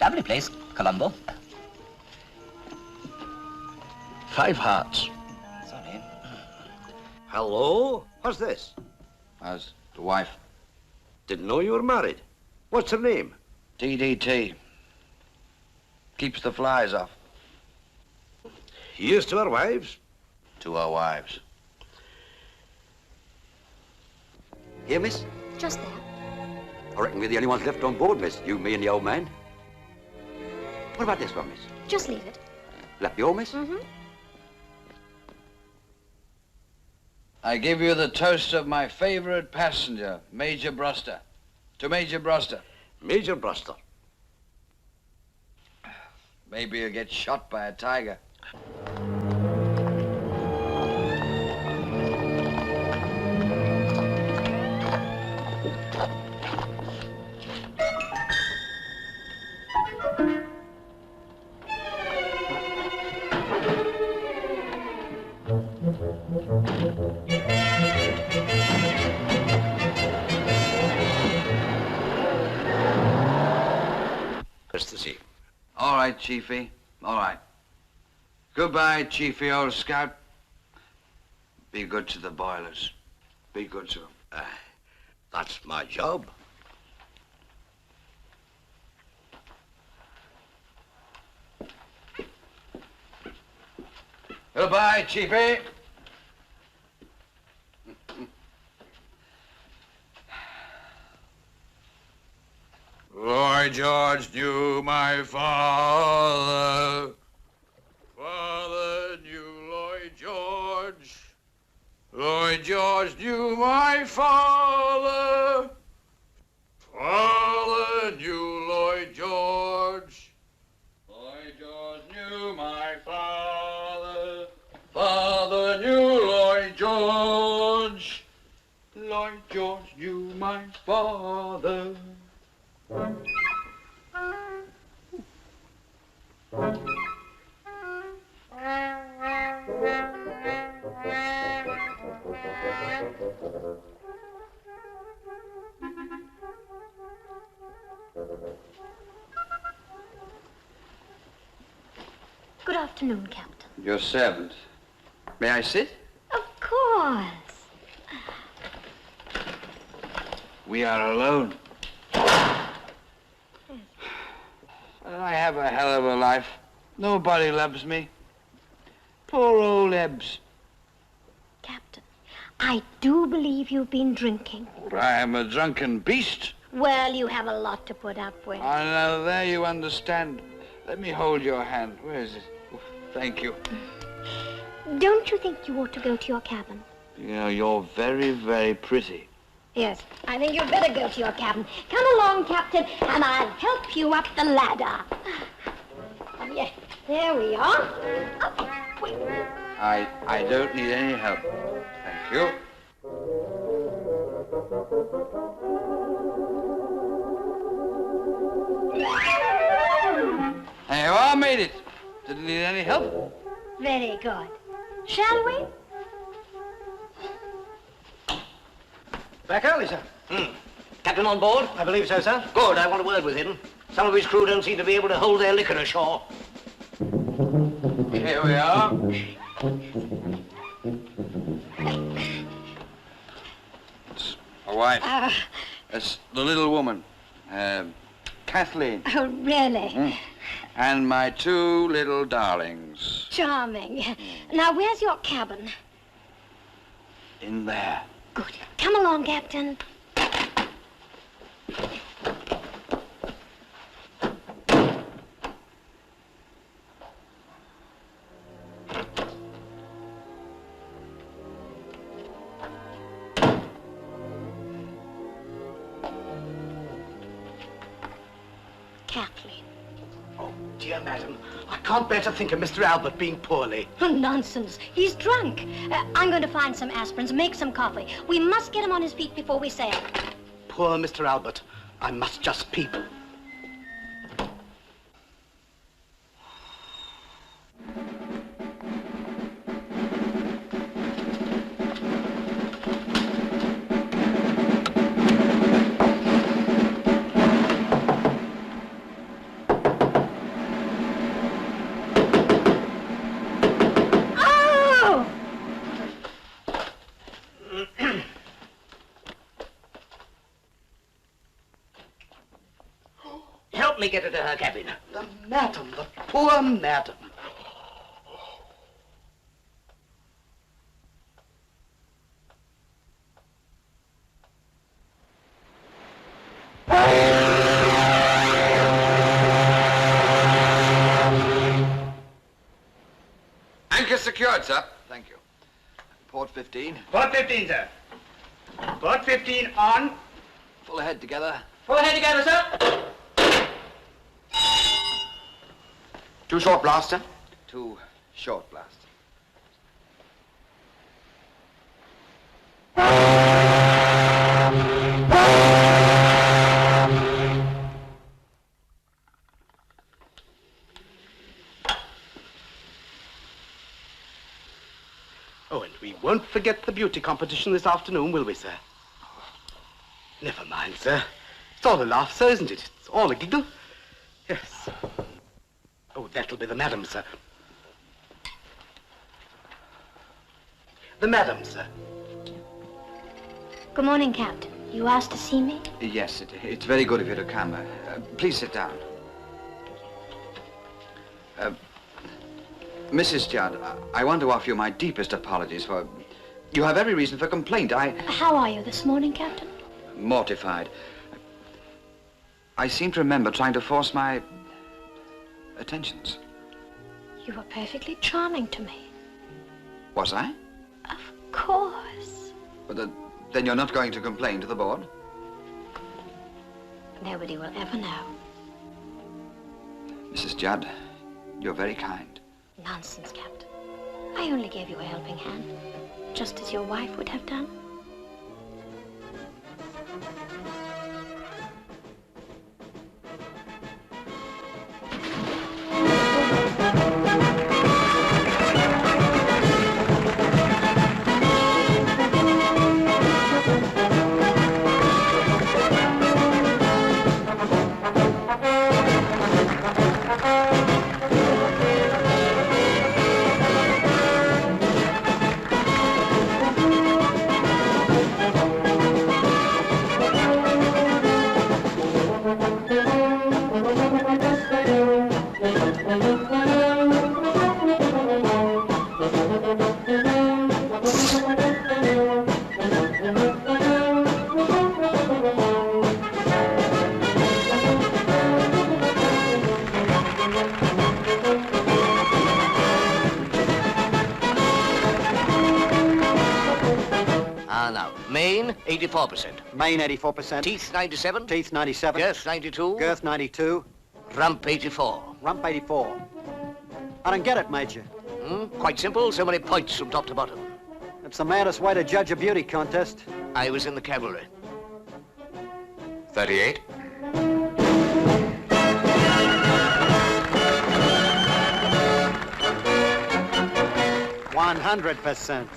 Lovely place, Colombo. 5 hearts. Sorry. Hello? What's this? How's the wife? Didn't know you were married. What's her name? DDT. Keeps the flies off. Here's to our wives. To our wives. Here, miss? Just there. I reckon we're the only ones left on board, miss. You, me, and the old man. What about this one, miss? Just leave it. Will that be all, miss? Mm-hmm. I give you the toast of my favorite passenger, Major Bruster. To Major Bruster. Major Bruster. Maybe you'll get shot by a tiger. Ecstasy. All right, Chiefy. All right. Goodbye, Chiefy, old scout. Be good to the boilers. Be good to them. That's my job. Goodbye, Chiefy. Lloyd George knew my father. Father knew Lloyd George. Lloyd George knew my father. Father knew Lloyd George. Lloyd George knew my father. Father knew Lloyd George. Lloyd George knew my father. Good afternoon, Captain. Your servant. May I sit? Of course. We are alone. I have a hell of a life. Nobody loves me. Poor old Ebbs. Captain, I do believe you've been drinking. I am a drunken beast. Well, you have a lot to put up with. Ah, now there you understand. Let me hold your hand. Where is it? Oh, thank you. Don't you think you ought to go to your cabin? You know, you're very, very pretty. Yes, I think you'd better go to your cabin. Come along, Captain, and I'll help you up the ladder. Yes, there we are. Up we go. I don't need any help. Thank you. There you are, made it. Didn't need any help. Very good. Shall we? Back early, sir. Captain on board? I believe so, sir. Good, I want a word with him. Some of his crew don't seem to be able to hold their liquor ashore. Here we are. It's my wife. That's the little woman, Kathleen. Oh, really? And my two little darlings. Charming. Now, where's your cabin? In there. Good. Come along, Captain. Kathleen. Oh, dear madam, I can't bear to think of Mr. Albert being poorly. Nonsense. He's drunk. I'm going to find some aspirins, make some coffee. We must get him on his feet before we sail. Poor Mr. Albert. I must just peep. Help me get her to her cabin. The madam, the poor madam. Anchor secured, sir. Thank you. Port 15. Port 15, sir. Port 15 on. Full ahead together. Full ahead together, sir. Two short blasts, sir? Two short blasts. Oh, and we won't forget the beauty competition this afternoon, will we, sir? Never mind, sir. It's all a laugh, sir, isn't it? It's all a giggle. Yes. Oh, that'll be the madam, sir. The madam, sir. Good morning, Captain. You asked to see me? Yes, it's very good of you to come. Please sit down. Mrs. Judd, I want to offer you my deepest apologies for... You have every reason for complaint. How are you this morning, Captain? Mortified. I seem to remember trying to force my attentions. You were perfectly charming to me. Was I? Of course. But then you're not going to complain to the board? Nobody will ever know. Mrs. Judd, you're very kind. Nonsense, Captain. I only gave you a helping hand, just as your wife would have done. Main, 84%. Main, 84%. Teeth, 97. Teeth, 97. Girth, 92. Girth, 92. Rump, 84. Rump, 84. I don't get it, Major. Quite simple. So many points from top to bottom. It's the maddest way to judge a beauty contest. I was in the cavalry. 38. %100%.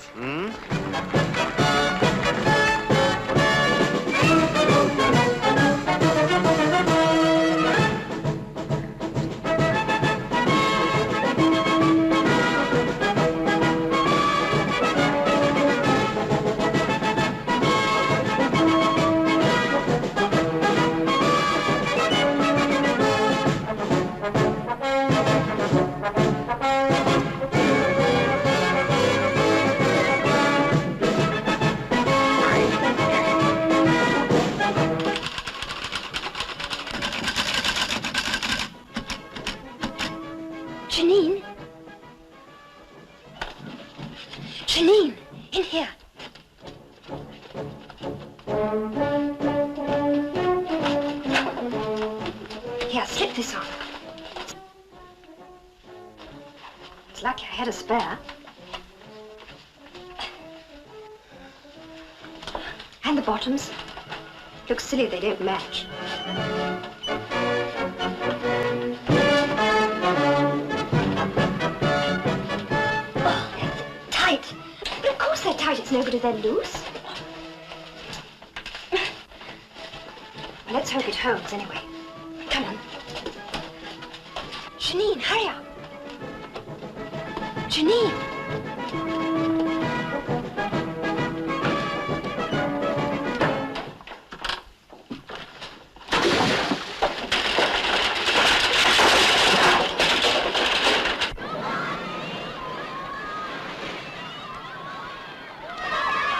Janine? Janine, in here. Here, slip this on. It's lucky I had a spare. And the bottoms. Looks silly they don't match. Tight. But of course they're tight. It's no good if they're loose. Well, let's hope it holds anyway. Come on. Janine, hurry up. Janine.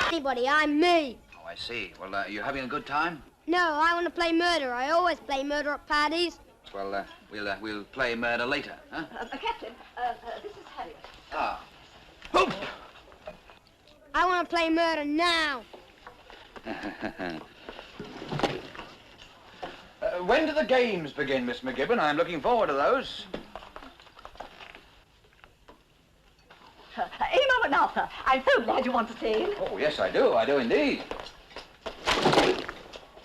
Anybody, I'm me. Oh, I see. Well, you having a good time? No, I want to play murder. I always play murder at parties. Well, we'll play murder later, huh? Captain, this is Harriet. Ah. I want to play murder now. When do the games begin, Miss McGibbon? I'm looking forward to those. In a moment, Arthur. I'm so glad you want to stay in. Oh, yes, I do. I do indeed.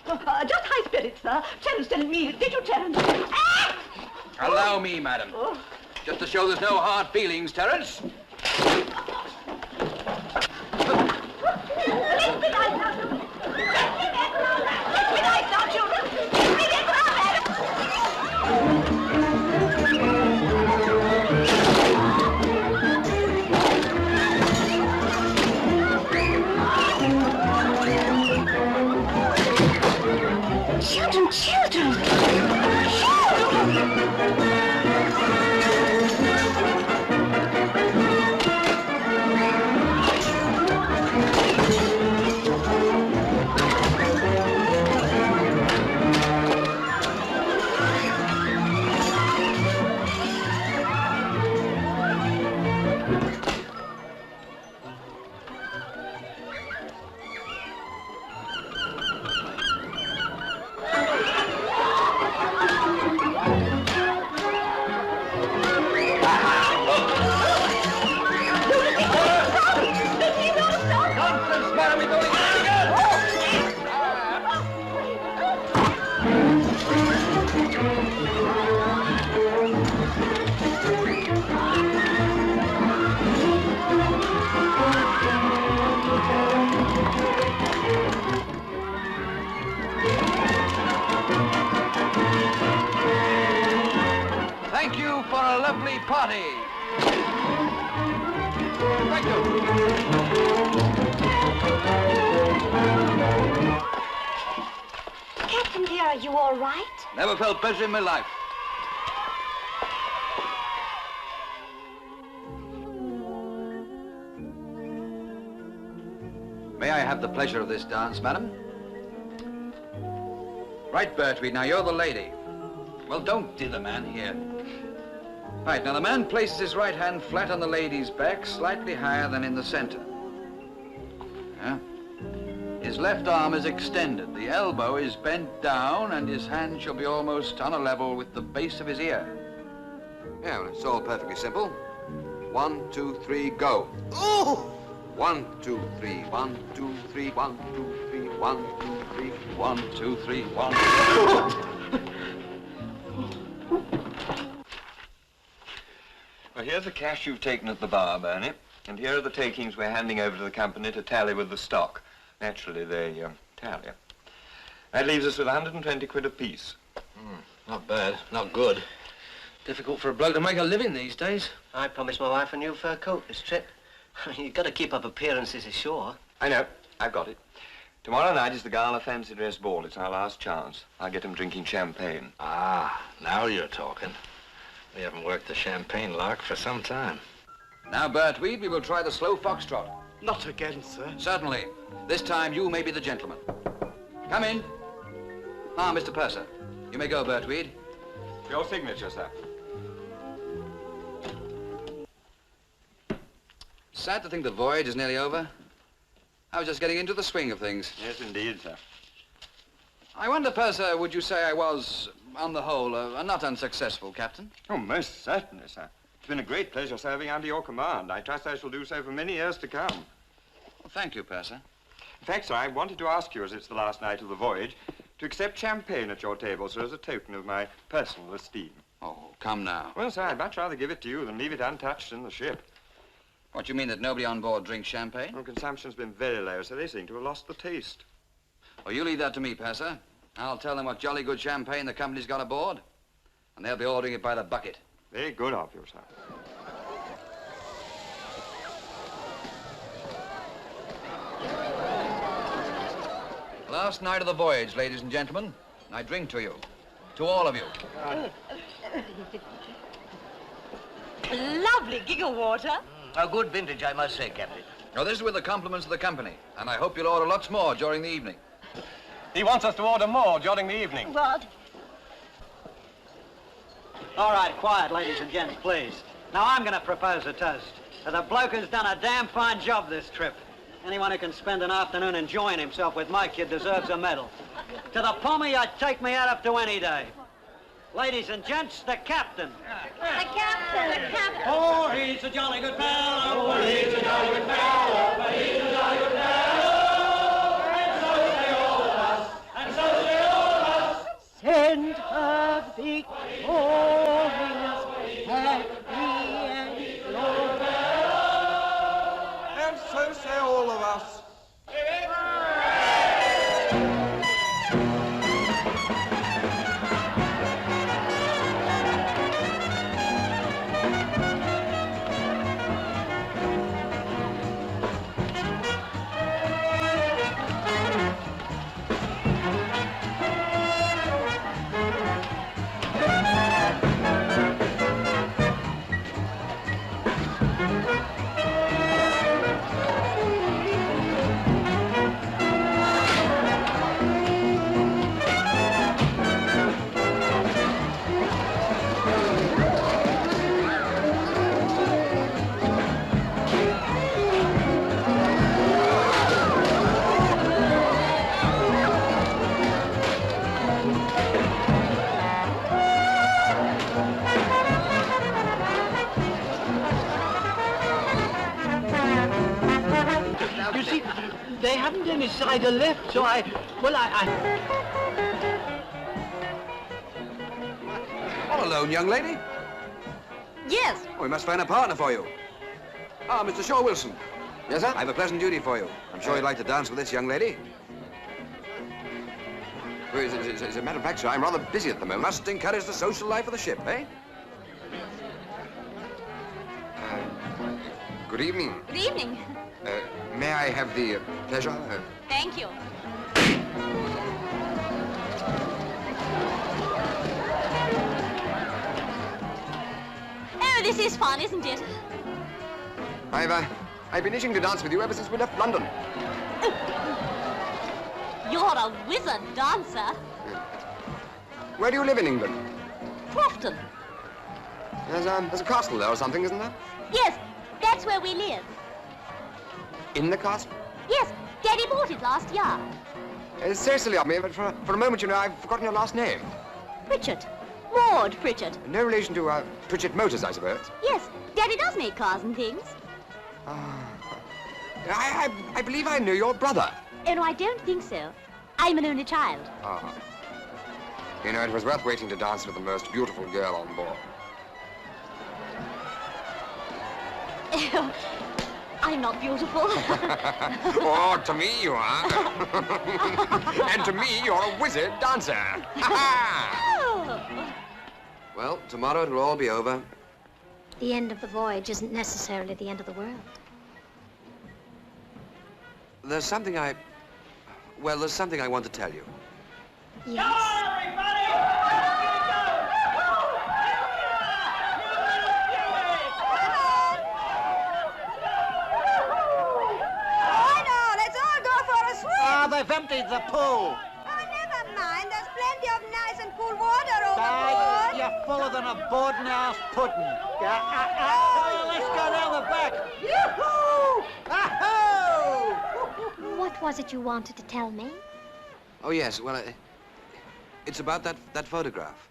Just high spirits, sir. Terence didn't mean it. Did you, Terence? Allow me, madam. Oh. Just to show there's no hard feelings, Terence. Children! Thank you for a lovely party. Thank you. Captain dear, are you all right? Never felt better in my life. May I have the pleasure of this dance, madam? Right, Bertweed, now you're the lady. Well, don't dither, man, here. Right, now the man places his right hand flat on the lady's back, slightly higher than in the center. Yeah? His left arm is extended, the elbow is bent down, and his hand shall be almost on a level with the base of his ear. Yeah, well, it's all perfectly simple. 1, 2, 3, go. Oh! 1, 2, 3, 1, 2, 3, 1, 2, 3, 1, 2, 3, 1, 2, 3, 1. Well, here's the cash you've taken at the bar, Bernie, and here are the takings we're handing over to the company to tally with the stock. Naturally, they tally. That leaves us with 120 quid apiece. Not bad, not good. Difficult for a bloke to make a living these days. I promised my wife a new fur coat this trip. You've got to keep up appearances ashore. I know. I've got it. Tomorrow night is the gala fancy dress ball. It's our last chance. I'll get them drinking champagne. Ah, now you're talking. We haven't worked the champagne lark for some time. Now, Bertweed, we will try the slow foxtrot. Not again, sir. Certainly. This time you may be the gentleman. Come in. Ah, Mr. Purser. You may go, Bertweed. Your signature, sir. Sad to think the voyage is nearly over. I was just getting into the swing of things. Yes, indeed, sir. I wonder, Purser, would you say I was, on the whole, a not unsuccessful captain? Oh, most certainly, sir. It's been a great pleasure serving under your command. I trust I shall do so for many years to come. Well, thank you, Purser. In fact, sir, I wanted to ask you, as it's the last night of the voyage, to accept champagne at your table, sir, as a token of my personal esteem. Oh, come now. Well, sir, I'd much rather give it to you than leave it untouched in the ship. What, you mean that nobody on board drinks champagne? Well, consumption's been very low, so they seem to have lost the taste. Well, you leave that to me, Purser. I'll tell them what jolly good champagne the company's got aboard. And they'll be ordering it by the bucket. Very good of you, sir. Last night of the voyage, ladies and gentlemen. I drink to you. To all of you. Lovely giggle water. A good vintage, I must say, Captain. Now, this is with the compliments of the company, and I hope you'll order lots more during the evening. He wants us to order more during the evening. What? All right, quiet, ladies and gents, please. Now, I'm going to propose a toast. The bloke has done a damn fine job this trip. Anyone who can spend an afternoon enjoying himself with my kid deserves a medal. To the pommy, I'd take me out up to any day. Ladies and gents, the captain. The captain. The captain. Oh, he's a jolly good fellow. Oh, he's a jolly good fellow. He's a jolly good fellow. And so say all of us. And so say all of us. Send her victorious, happy and glorious. And so say all of us. You see, they haven't any cider left, so I... All alone, young lady? Yes. Oh, we must find a partner for you. Ah, Mr. Shaw Wilson. Yes, sir? I have a pleasant duty for you. I'm sure you'd like to dance with this young lady. Well, as a matter of fact, sir, I'm rather busy at the moment. Must encourage the social life of the ship, eh? Good evening. Good evening. May I have the pleasure? Thank you. Oh, this is fun, isn't it? I've been itching to dance with you ever since we left London. You're a wizard dancer. Where do you live in England? Crofton. There's a castle there or something, isn't there? Yes, that's where we live. In the castle? Yes, Daddy bought it last year. It's so silly of me, but for a moment, you know, I've forgotten your last name. Pritchard. Maud Pritchard. No relation to Pritchard Motors, I suppose. Yes, Daddy does make cars and things. I believe I know your brother. Oh, no, I don't think so. I'm an only child. Ah. You know, it was worth waiting to dance with the most beautiful girl on board. I'm not beautiful. Oh, to me you are. And to me, you're a wizard dancer. Well, tomorrow it'll all be over. The end of the voyage isn't necessarily the end of the world. There's something I want to tell you. Yes. Ah, they've emptied the pool. Oh, never mind. There's plenty of nice and cool water overboard. You're fuller than a board-and-house pudding. Let's go down the back. Yoo-hoo! Ahoo! What was it you wanted to tell me? Oh, yes, well, it's about that photograph.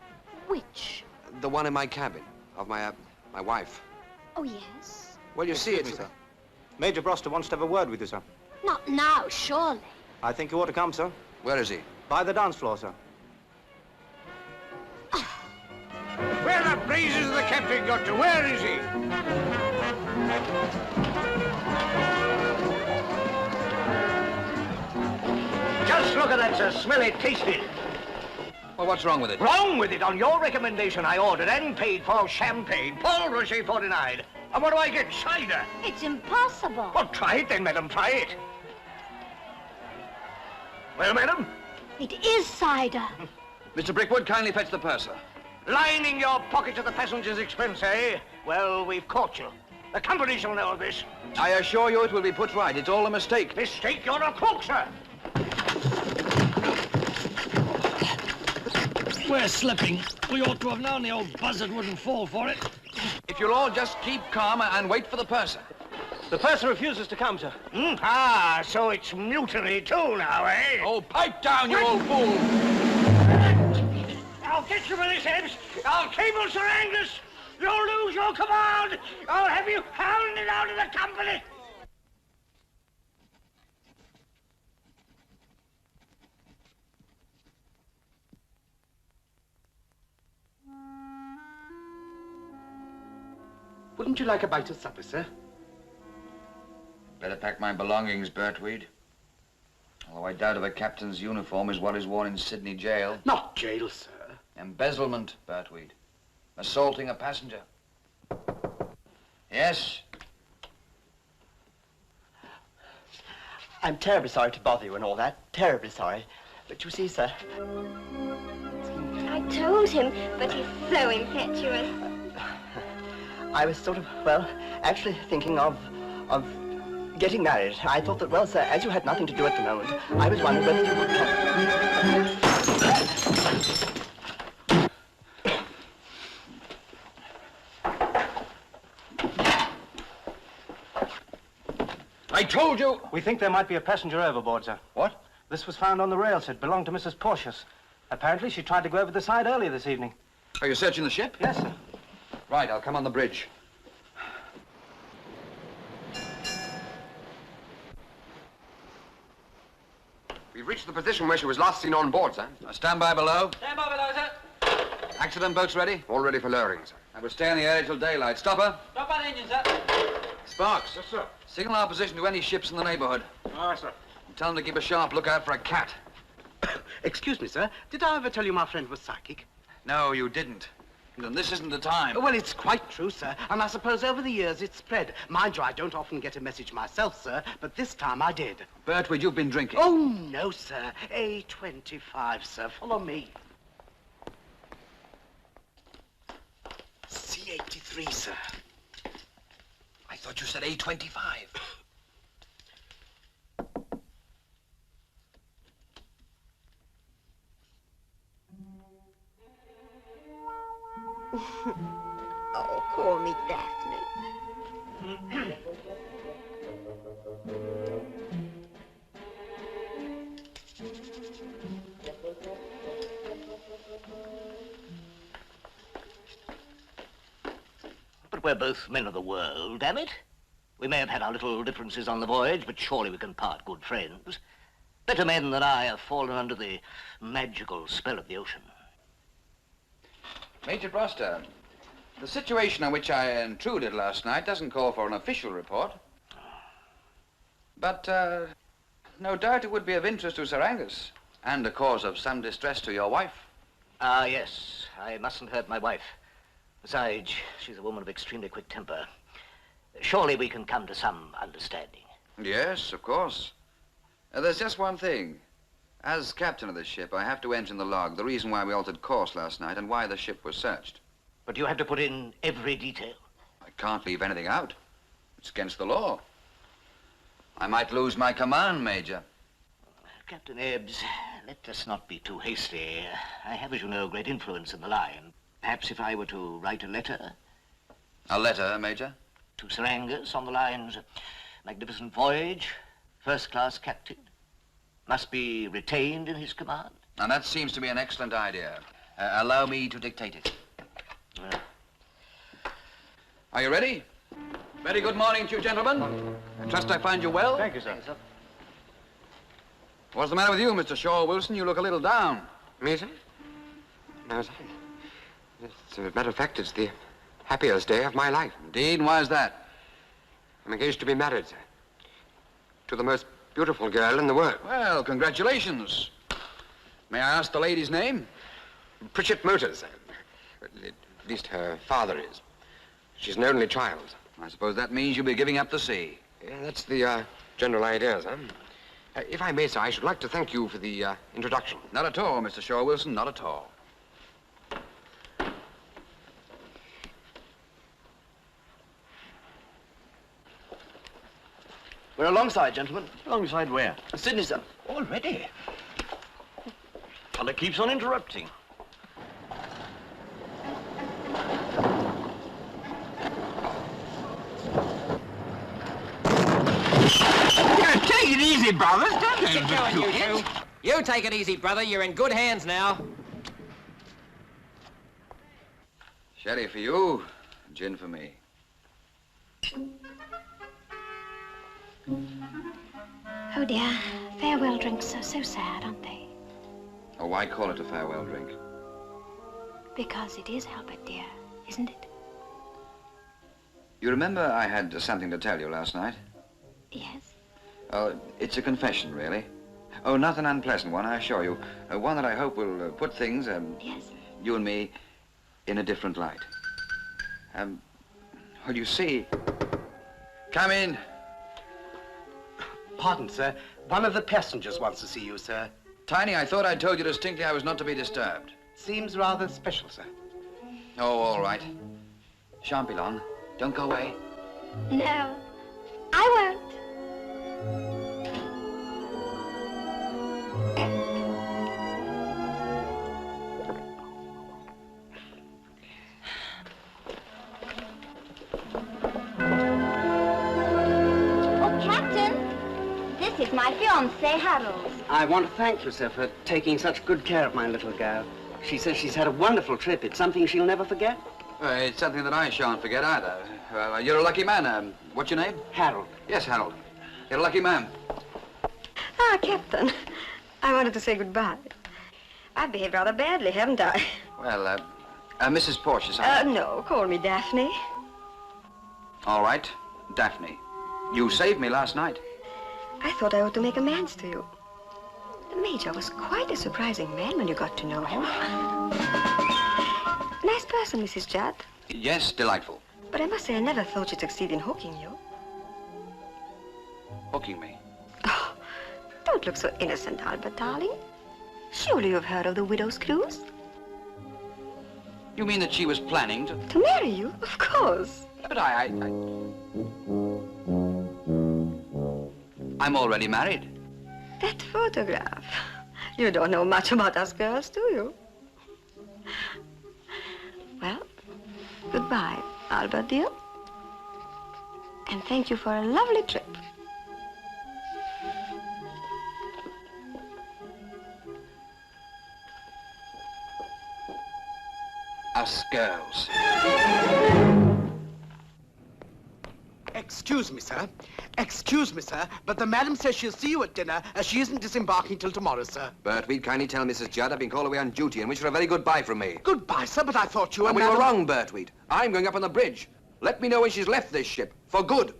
Which? The one in my cabin of my wife. Oh, yes. Well, you see, it's... sir. Major Broster wants to have a word with you, sir. Not now, surely. I think you ought to come, sir. Where is he? By the dance floor, sir. Where the blazes has the captain got to? Where is he? Just look at that, sir. Smell it, taste it. Well, what's wrong with it? Wrong with it? On your recommendation, I ordered and paid for champagne, Paul Rocher 49. And what do I get? Cider. It's impossible. Well, try it then, madam. Try it. Well, madam? It is cider. Mr. Brickwood, kindly fetch the purser. Lining your pockets at the passenger's expense, eh? Well, we've caught you. The company shall know of this. I assure you it will be put right. It's all a mistake. Mistake? You're a crook, sir. We're slipping. We ought to have known the old buzzard wouldn't fall for it. If you'll all just keep calm and wait for the purser. The purser refuses to come, sir. Ah, so it's mutiny too now, eh? Oh, pipe down, you old fool! I'll get you with this, Ebbs. I'll cable Sir Angus. You'll lose your command. I'll have you hounded out of the company. Wouldn't you like a bite of supper, sir? Better pack my belongings, Bertweed. Although I doubt if a captain's uniform is what is worn in Sydney jail. Not jail, sir. Embezzlement, Bertweed. Assaulting a passenger. Yes? I'm terribly sorry to bother you and all that. Terribly sorry. But you see, sir... I told him, but he's so impetuous. I was sort of, well, actually thinking of getting married. I thought that, well, sir, as you had nothing to do at the moment, I was wondering whether you would... I told you! We think there might be a passenger overboard, sir. What? This was found on the rail set. Belonged to Mrs. Porteous. Apparently, she tried to go over the side earlier this evening. Are you searching the ship? Yes, sir. Right, I'll come on the bridge. We've reached the position where she was last seen on board, sir. Stand by below. Stand by below, sir. Accident boats ready? All ready for lowering, sir. I will stay in the area till daylight. Stop her. Stop by the engine, sir. Sparks. Yes, sir. Signal our position to any ships in the neighborhood. Aye, sir. And tell them to keep a sharp lookout for a cat. Excuse me, sir. Did I ever tell you my friend was psychic? No, you didn't. And this isn't the time. Well, it's quite true, sir. And I suppose over the years it's spread. Mind you, I don't often get a message myself, sir, but this time I did. Bertwood, you've been drinking. Oh, no, sir. A25, sir. Follow me. C83, sir. I thought you said A25. Oh, call me Daphne. But we're both men of the world, damn it. We may have had our little differences on the voyage, but surely we can part good friends. Better men than I have fallen under the magical spell of the ocean. Major Broster, the situation on which I intruded last night doesn't call for an official report. But, no doubt it would be of interest to Sir Angus, and a cause of some distress to your wife. Ah, yes. I mustn't hurt my wife. Besides, she's a woman of extremely quick temper. Surely we can come to some understanding. Yes, of course. There's just one thing. As captain of this ship, I have to enter in the log the reason why we altered course last night and why the ship was searched. But you have to put in every detail. I can't leave anything out. It's against the law. I might lose my command, Major. Captain Ebbs, let us not be too hasty. I have, as you know, great influence in the line. Perhaps if I were to write a letter... A letter, Major? To Sir Angus on the lines, magnificent voyage, first-class captain, must be retained in his command. And that seems to be an excellent idea. Allow me to dictate it. Are you ready? Very good morning to you, gentlemen. I trust I find you well. Thank you, sir. What's the matter with you, Mr. Shaw Wilson? You look a little down. Me, sir? No, sir. As a matter of fact, it's the happiest day of my life. Indeed, and why is that? I'm engaged to be married, sir. To the most beautiful girl in the world. Well, congratulations. May I ask the lady's name? Pritchett Motors, sir. At least her father is. She's an only child. I suppose that means you'll be giving up the sea. Yeah, that's the general idea, sir. If I may, sir, I should like to thank you for the introduction. Not at all, Mr. Shaw Wilson, not at all. We're alongside, gentlemen. Alongside where? Sydney, sir. Already? Well, it keeps on interrupting. Take it easy, brothers. Don't Get going, you two. You take it easy, brother. You're in good hands now. Sherry for you, gin for me. Oh, dear. Farewell drinks are so sad, aren't they? Oh, why call it a farewell drink? Because it is, Albert, dear, isn't it? You remember I had something to tell you last night? Yes. Oh, it's a confession, really. Oh, not an unpleasant one, I assure you. One that I hope will put things, yes, you and me, in a different light. Well, you see... Come in. Pardon, sir. One of the passengers wants to see you, sir. Tiny, I thought I told you distinctly I was not to be disturbed. Seems rather special, sir. Oh, all right. Shan't be long. Don't go away. No, I won't. This is my fiancé, Harold. I want to thank you, sir, for taking such good care of my little girl. She says she's had a wonderful trip. It's something she'll never forget. It's something that I shan't forget either. You're a lucky man. What's your name? Harold. Yes, Harold. You're a lucky man. Ah, Captain. I wanted to say goodbye. I've behaved rather badly, haven't I? Well, Mrs. Porteous. No, call me Daphne. All right, Daphne. You saved me last night. I thought I ought to make amends to you. The Major was quite a surprising man when you got to know him. Nice person, Mrs. Judd. Yes, delightful. But I must say I never thought she'd succeed in hooking you. Hooking me? Oh, don't look so innocent, Albert, darling. Surely you've heard of the widow's clues? You mean that she was planning to... To marry you? Of course. But I'm already married. That photograph. You don't know much about us girls, do you? Well, goodbye, Albert, dear. And thank you for a lovely trip. Us girls. Excuse me, sir. Excuse me, sir, but the madam says she'll see you at dinner as she isn't disembarking till tomorrow, sir. Bertweed, kindly tell Mrs. Judd I've been called away on duty and wish her a very good bye from me. Goodbye, sir, but I thought you and were we were wrong, Bertweed. I'm going up on the bridge. Let me know when she's left this ship, for good.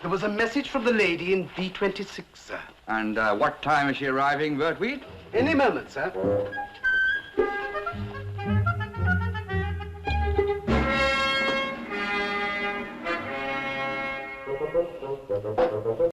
There was a message from the lady in B26, sir. And what time is she arriving, Bertweed? Any moment, sir.